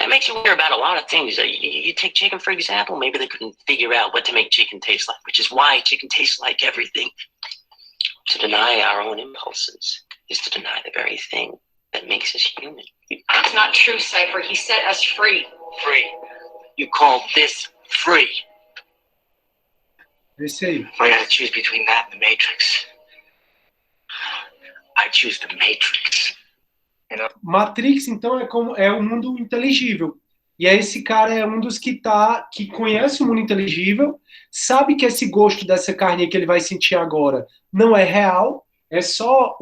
That makes you wonder about a lot of things. You take chicken, for example, maybe they couldn't figure out what to make chicken taste like, which is why chicken tastes like everything. To deny our own impulses is to deny the very thing that makes us human. That's not true, Cypher. He set us free. Free. You call this free? Esse aí. If I gotta choose between that and the Matrix, I choose the Matrix. Matrix, então, é o mundo inteligível. E aí esse cara é um dos que conhece o mundo inteligível, sabe que esse gosto dessa carne que ele vai sentir agora não é real, é só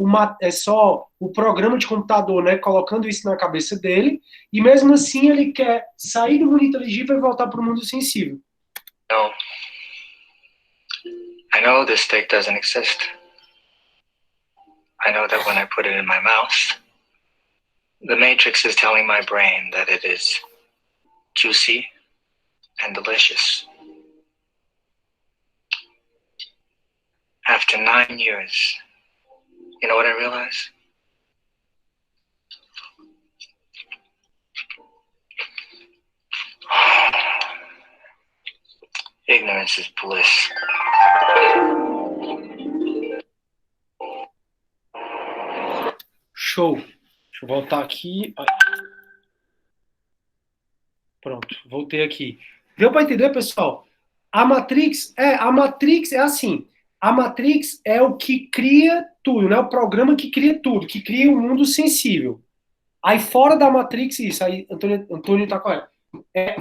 o programa de computador, né, colocando isso na cabeça dele, e mesmo assim ele quer sair do mundo inteligível e voltar para o mundo sensível. No. I know this steak doesn't exist. I know that when I put it in my mouth, the Matrix is telling my brain that it is juicy and delicious. After 9 years, you know what I realize? Ignorance is bliss. Show. Deixa eu voltar aqui. Pronto, voltei aqui. Deu para entender, pessoal? A Matrix é assim. A Matrix é o que cria tudo, né? O programa que cria tudo, que cria um mundo sensível. Aí fora da Matrix, isso aí, Antônio tá correto.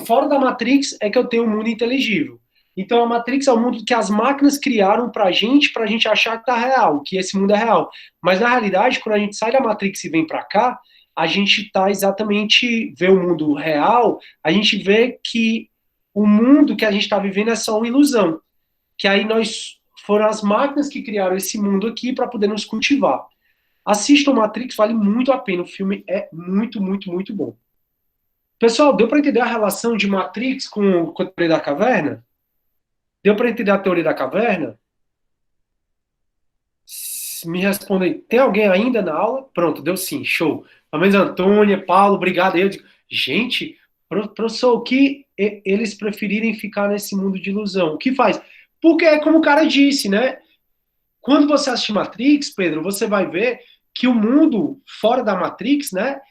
Fora da Matrix é que eu tenho um mundo inteligível. Então a Matrix é o mundo que as máquinas criaram pra gente achar que tá real, que esse mundo é real. Mas na realidade, quando a gente sai da Matrix e vem pra cá, a gente tá exatamente, vê o mundo real, a gente vê que o mundo que a gente tá vivendo é só uma ilusão. Que aí foram as máquinas que criaram esse mundo aqui para poder nos cultivar. Assistam Matrix, vale muito a pena. O filme é muito, muito, muito bom. Pessoal, deu para entender a relação de Matrix com a teoria da caverna? Deu para entender a teoria da caverna? Me respondem. Tem alguém ainda na aula? Pronto, deu sim, show. Pelo menos Antônia, Paulo, obrigado. Eu digo, gente, professor, o que eles preferirem ficar nesse mundo de ilusão? O que faz? Porque é como o cara disse, né? Quando você assistir Matrix, Pedro, você vai ver que o mundo fora da Matrix, né,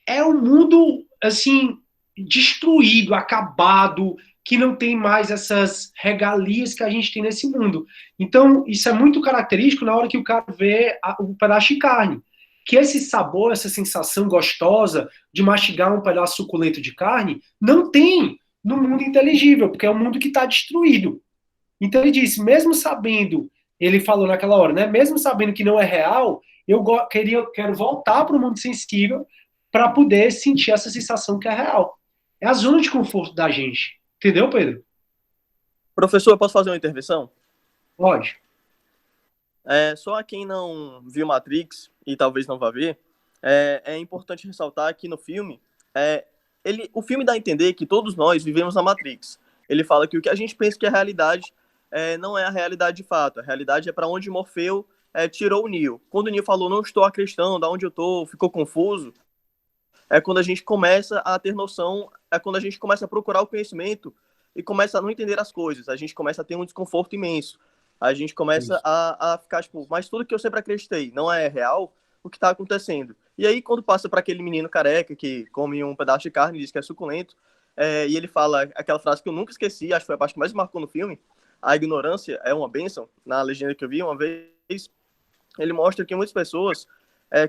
é um mundo, assim, destruído, acabado, que não tem mais essas regalias que a gente tem nesse mundo. Então, isso é muito característico na hora que o cara vê um pedaço de carne. Que esse sabor, essa sensação gostosa de mastigar um pedaço suculento de carne, não tem no mundo inteligível, porque é um mundo que está destruído. Então ele disse, mesmo sabendo, ele falou naquela hora, né? Mesmo sabendo que não é real, eu quero voltar para o mundo sensível para poder sentir essa sensação que é real. É a zona de conforto da gente. Entendeu, Pedro? Professor, eu posso fazer uma intervenção? Pode. Só a quem não viu Matrix, e talvez não vá ver, é importante ressaltar que no filme, o filme dá a entender que todos nós vivemos na Matrix. Ele fala que o que a gente pensa que é a realidade não é a realidade de fato. A realidade é para onde Morfeu tirou o Neo. Quando o Neo falou, não estou acreditando, de onde eu estou, ficou confuso, é quando a gente começa a ter noção, é quando a gente começa a procurar o conhecimento e começa a não entender as coisas. A gente começa a ter um desconforto imenso. A gente começa a ficar, tipo, mas tudo que eu sempre acreditei não é real, o que está acontecendo? E aí, quando passa para aquele menino careca que come um pedaço de carne e diz que é suculento, e ele fala aquela frase que eu nunca esqueci, acho que foi a parte que mais marcou no filme, a ignorância é uma bênção, na legenda que eu vi uma vez, ele mostra que muitas pessoas,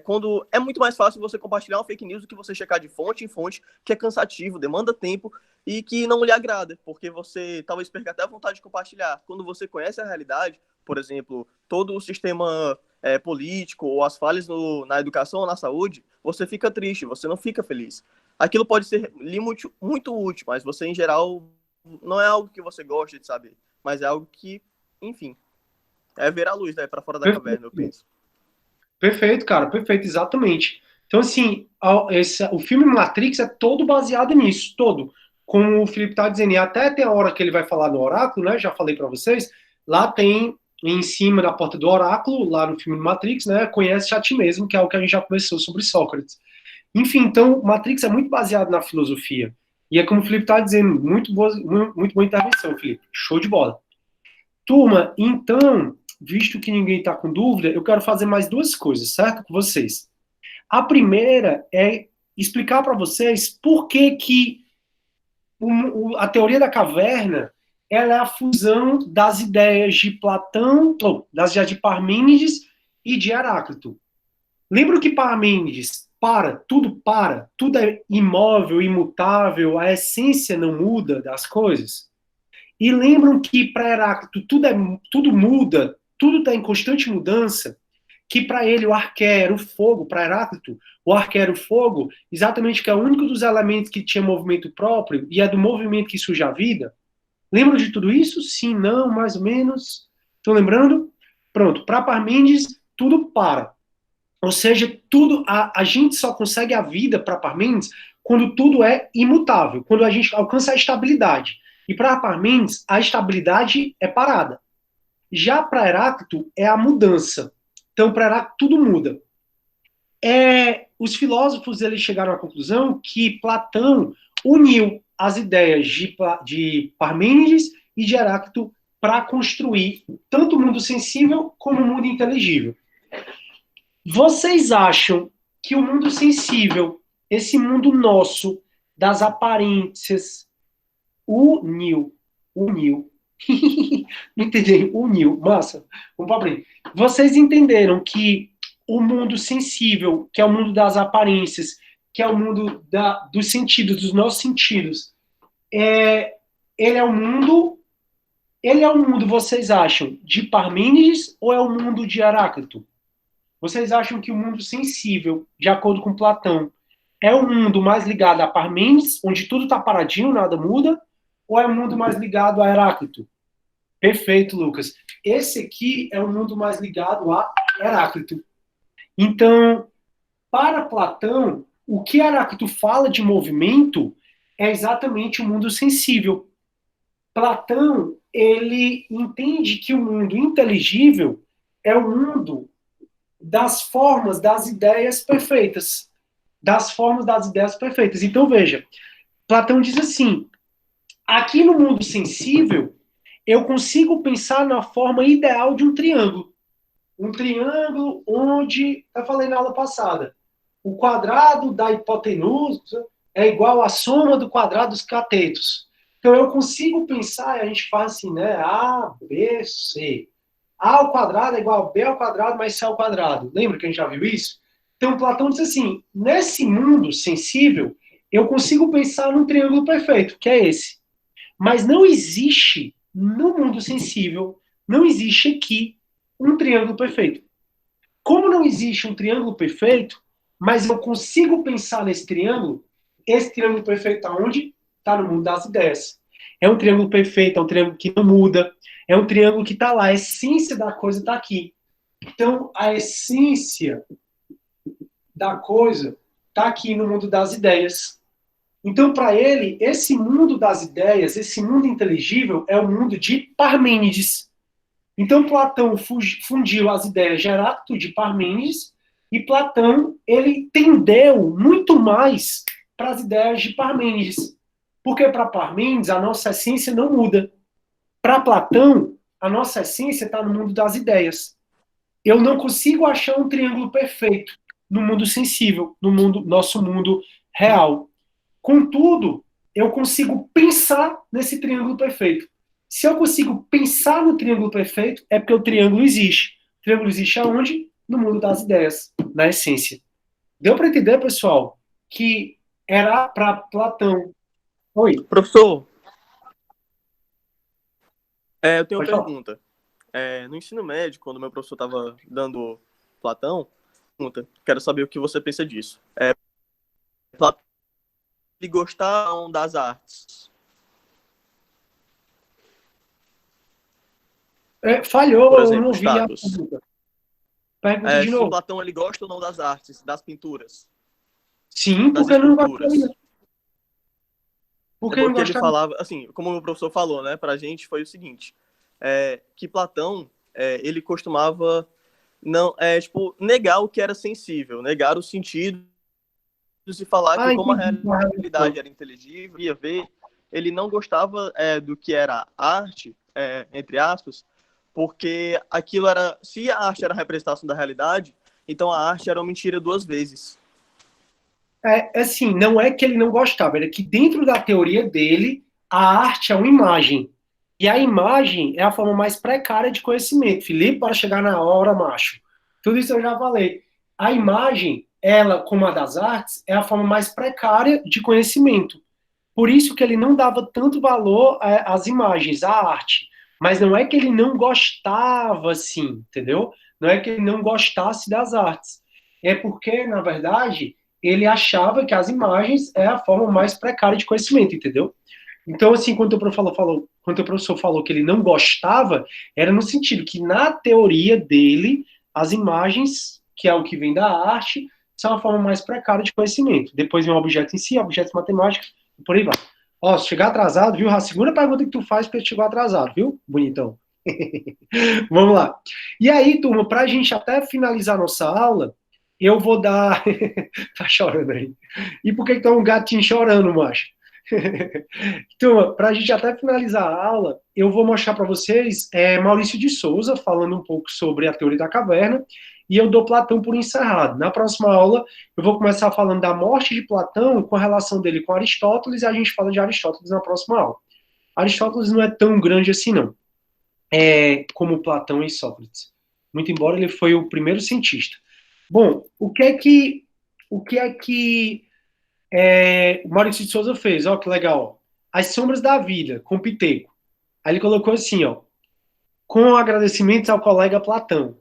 quando é muito mais fácil você compartilhar uma fake news do que você checar de fonte em fonte, que é cansativo, demanda tempo e que não lhe agrada, porque você talvez perca até a vontade de compartilhar. Quando você conhece a realidade, por exemplo, todo o sistema político ou as falhas na educação ou na saúde, você fica triste, você não fica feliz. Aquilo pode ser muito, muito útil, mas você, em geral, não é algo que você gosta de saber, mas é algo que, enfim, é ver a luz, né, para fora da caverna, eu penso. Perfeito, cara, perfeito, exatamente. Então, assim, o filme Matrix é todo baseado nisso, todo. Como o Felipe tá dizendo, e até tem a hora que ele vai falar do oráculo, né, já falei para vocês, lá tem, em cima da porta do oráculo, lá no filme Matrix, né, conhece a ti mesmo, que é o que a gente já conversou sobre Sócrates. Enfim, então, Matrix é muito baseado na filosofia. E é como o Felipe tá dizendo, muito boa intervenção, Felipe, show de bola. Turma, então, visto que ninguém está com dúvida, eu quero fazer mais duas coisas, certo? Com vocês. A primeira é explicar para vocês por que a teoria da caverna ela é a fusão das ideias de Platão, das ideias de Parmênides e de Heráclito. Lembra que Parmênides tudo é imóvel, imutável, a essência não muda das coisas? E lembram que para Heráclito tudo muda, tudo está em constante mudança, que para ele o arqué era o fogo, para Heráclito, o arqué era o fogo, exatamente que é o único dos elementos que tinha movimento próprio, e é do movimento que surge a vida. Lembram de tudo isso? Sim, não, mais ou menos? Estão lembrando? Pronto, para Parmênides, tudo para. Ou seja, tudo a gente só consegue a vida para Parmênides quando tudo é imutável, quando a gente alcança a estabilidade. E para Parmênides, a estabilidade é parada. Já para Heráclito, é a mudança. Então, para Heráclito, tudo muda. Os filósofos eles chegaram à conclusão que Platão uniu as ideias de Parmênides e de Heráclito para construir tanto o mundo sensível como o mundo inteligível. Vocês acham que o mundo sensível, esse mundo nosso, das aparências, uniu, entendi, uniu, massa, vamos para frente. Vocês entenderam que o mundo sensível, que é o mundo das aparências, que é o mundo dos sentidos, dos nossos sentidos, ele é o mundo, vocês acham, de Parmênides ou é o mundo de Heráclito? Vocês acham que o mundo sensível, de acordo com Platão, é o mundo mais ligado a Parmênides, onde tudo está paradinho, nada muda, ou é o mundo mais ligado a Heráclito? Perfeito, Lucas. Esse aqui é o mundo mais ligado a Heráclito. Então, para Platão, o que Heráclito fala de movimento é exatamente o mundo sensível. Platão, ele entende que o mundo inteligível é o mundo das formas das ideias perfeitas. Das formas das ideias perfeitas. Então, veja, Platão diz assim, aqui no mundo sensível, eu consigo pensar na forma ideal de um triângulo. Um triângulo onde, eu falei na aula passada, o quadrado da hipotenusa é igual à soma do quadrado dos catetos. Então eu consigo pensar, e a gente faz assim, né? A, B, C. A ao quadrado é igual a B ao quadrado mais C ao quadrado. Lembra que a gente já viu isso? Então Platão diz assim, nesse mundo sensível, eu consigo pensar num triângulo perfeito, que é esse. Mas não existe, no mundo sensível, não existe aqui um triângulo perfeito. Como não existe um triângulo perfeito, mas eu consigo pensar nesse triângulo, esse triângulo perfeito está onde? Está no mundo das ideias. É um triângulo perfeito, é um triângulo que não muda, é um triângulo que está lá, a essência da coisa está aqui. Então, a essência da coisa está aqui no mundo das ideias. Então, para ele, esse mundo das ideias, esse mundo inteligível, é o mundo de Parmênides. Então, Platão fundiu as ideias de Heráclito de Parmênides, e Platão, ele tendeu muito mais para as ideias de Parmênides. Porque para Parmênides, a nossa essência não muda. Para Platão, a nossa essência está no mundo das ideias. Eu não consigo achar um triângulo perfeito no mundo sensível, no nosso mundo real. Contudo, eu consigo pensar nesse triângulo perfeito. Se eu consigo pensar no triângulo perfeito, é porque o triângulo existe. O triângulo existe aonde? No mundo das ideias, na essência. Deu para entender, pessoal, que era para Platão. Oi. Professor, eu tenho uma Pode falar. pergunta. No ensino médio, quando meu professor estava dando Platão, quero saber o que você pensa disso. Platão, ele gostava das artes. Falhou, Por exemplo, eu não vi a status. pergunta. Pergunta de Se novo. Platão ele gosta ou não das artes, das pinturas, Sim, das porque eu não esculturas. gostaria. Porque eu não Porque ele gostaria. falava, assim, como o meu professor falou, né, pra gente foi o seguinte, que Platão, ele costumava não, negar o que era sensível, negar os sentidos e falar que como a realidade era inteligível, ia ver, ele não gostava do que era arte, entre aspas, porque aquilo era, se a arte era a representação da realidade, então a arte era uma mentira duas vezes. Assim, não é que ele não gostava, era que dentro da teoria dele, a arte é uma imagem. E a imagem é a forma mais precária de conhecimento. Felipe, para chegar na hora, macho. Tudo isso eu já falei. A imagem, ela, como a das artes, é a forma mais precária de conhecimento. Por isso que ele não dava tanto valor às imagens, à arte. Mas não é que ele não gostava, assim, entendeu? Não é que ele não gostasse das artes. É porque, na verdade, ele achava que as imagens é a forma mais precária de conhecimento, entendeu? Então, assim, quando o professor falou que ele não gostava, era no sentido que, na teoria dele, as imagens, que é o que vem da arte, são a forma mais precária de conhecimento. Depois vem o objeto em si, objetos matemáticos, e por aí vai. Ó, se chegar atrasado, viu? A segunda pergunta que tu faz porque chegou atrasado, viu? Bonitão. Vamos lá. E aí, turma, pra gente até finalizar nossa aula, eu vou dar... Tá chorando aí. E por que tá um gatinho chorando, macho? Então, para a gente até finalizar a aula, eu vou mostrar para vocês Maurício de Souza falando um pouco sobre a teoria da caverna, e eu dou Platão por encerrado. Na próxima aula, eu vou começar falando da morte de Platão com a relação dele com Aristóteles, e a gente fala de Aristóteles na próxima aula. Aristóteles não é tão grande assim, não, como Platão e Sócrates. Muito embora ele foi o primeiro cientista. Bom, o que é que o Maurício de Souza fez? Ó, que legal. As Sombras da Vida, com Piteco. Aí ele colocou assim, ó, com agradecimentos ao colega Platão.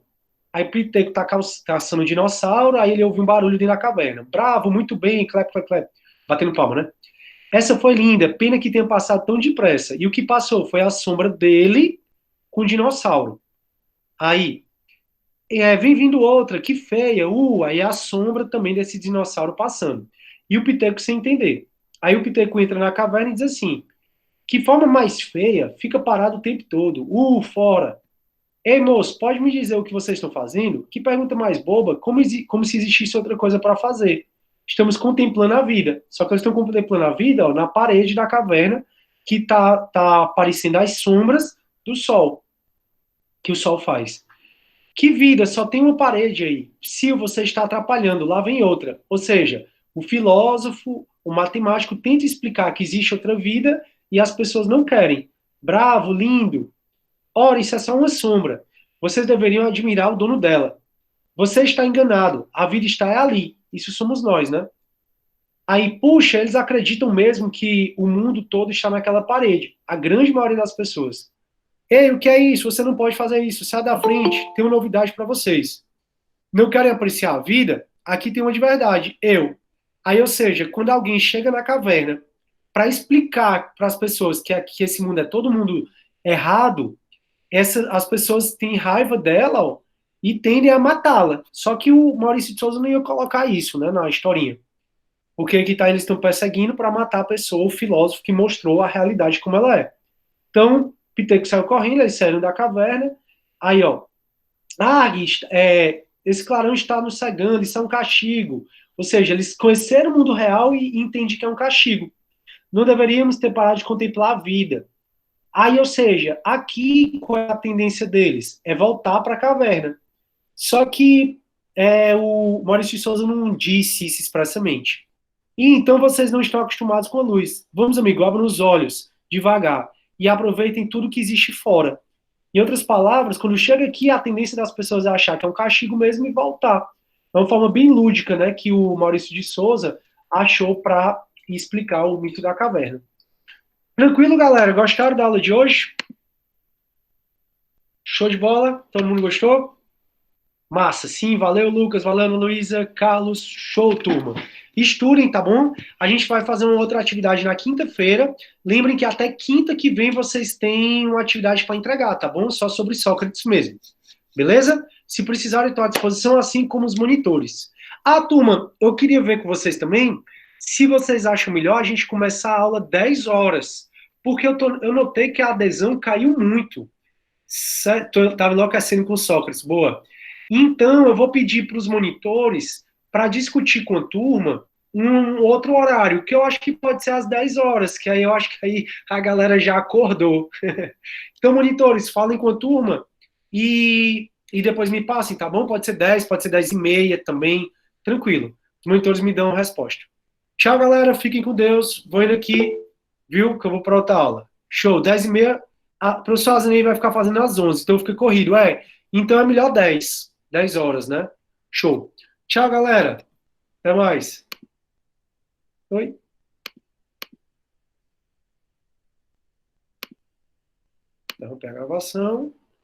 Aí Piteco tá caçando um dinossauro, aí ele ouve um barulho dentro da caverna. Bravo, muito bem, clap, clap, clap. Batendo palma, né? Essa foi linda, pena que tenha passado tão depressa. E o que passou foi a sombra dele com o dinossauro. Aí, vem vindo outra, que feia, aí a sombra também desse dinossauro passando. E o Piteco sem entender. Aí o Piteco entra na caverna e diz assim, que forma mais feia, fica parado o tempo todo, fora. Ei, moço, pode me dizer o que vocês estão fazendo? Que pergunta mais boba, como se existisse outra coisa para fazer. Estamos contemplando a vida. Só que eles estão contemplando a vida, ó, na parede da caverna, que tá aparecendo as sombras do sol, que o sol faz. Que vida, só tem uma parede aí. Se você está atrapalhando, lá vem outra. Ou seja, o filósofo, o matemático tenta explicar que existe outra vida e as pessoas não querem. Bravo, lindo. Ora, isso é só uma sombra. Vocês deveriam admirar o dono dela. Você está enganado. A vida está ali. Isso somos nós, né? Aí, puxa, eles acreditam mesmo que o mundo todo está naquela parede. A grande maioria das pessoas. Ei, o que é isso? Você não pode fazer isso. Sai da frente. Tem uma novidade para vocês. Não querem apreciar a vida? Aqui tem uma de verdade. Eu. Aí, ou seja, quando alguém chega na caverna para explicar para as pessoas que esse mundo é todo mundo errado, as pessoas têm raiva dela, ó, e tendem a matá-la. Só que o Maurício de Souza não ia colocar isso, né, na historinha. Porque aqui tá, eles estão perseguindo para matar a pessoa, o filósofo que mostrou a realidade como ela é. Então, Piteco saiu correndo, eles saíram da caverna. Aí, ó. Esse clarão está nos cegando, isso é um castigo. Ou seja, eles conheceram o mundo real e entendem que é um castigo. não deveríamos ter parado de contemplar a vida. Aí, ou seja, aqui qual é a tendência deles? É voltar para a caverna. Só que o Maurício de Souza não disse isso expressamente. E então vocês não estão acostumados com a luz. Vamos, amigo, abram os olhos devagar e aproveitem tudo que existe fora. Em outras palavras, quando chega aqui, a tendência das pessoas é achar que é um castigo mesmo e voltar. É uma forma bem lúdica, né, que o Maurício de Souza achou para explicar o mito da caverna. Tranquilo, galera? Gostaram da aula de hoje? Show de bola? Todo mundo gostou? Massa, sim, valeu, Lucas, valeu, Ana Luísa, Carlos, show, turma. Estudem, tá bom? A gente vai fazer uma outra atividade na quinta-feira. Lembrem que até quinta que vem vocês têm uma atividade para entregar, tá bom? Só sobre Sócrates mesmo. Beleza? Se precisarem, estou à disposição, assim como os monitores. Ah, turma, eu queria ver com vocês também, se vocês acham melhor a gente começar a aula 10 horas, porque eu notei que a adesão caiu muito. Estava enlouquecendo com Sócrates, boa. Então, eu vou pedir para os monitores para discutir com a turma um outro horário, que eu acho que pode ser às 10 horas, que aí eu acho que aí a galera já acordou. Então, monitores, falem com a turma e depois me passem, tá bom? Pode ser 10, pode ser 10 e meia também, tranquilo. Os monitores me dão a resposta. Tchau, galera, fiquem com Deus. Vou indo aqui, viu, que eu vou para outra aula. Show, 10 e meia. A professora Azenei vai ficar fazendo às 11, então fica corrido. Então é melhor 10 horas, né? Show. Tchau, galera. Até mais. Oi? Interromper a gravação.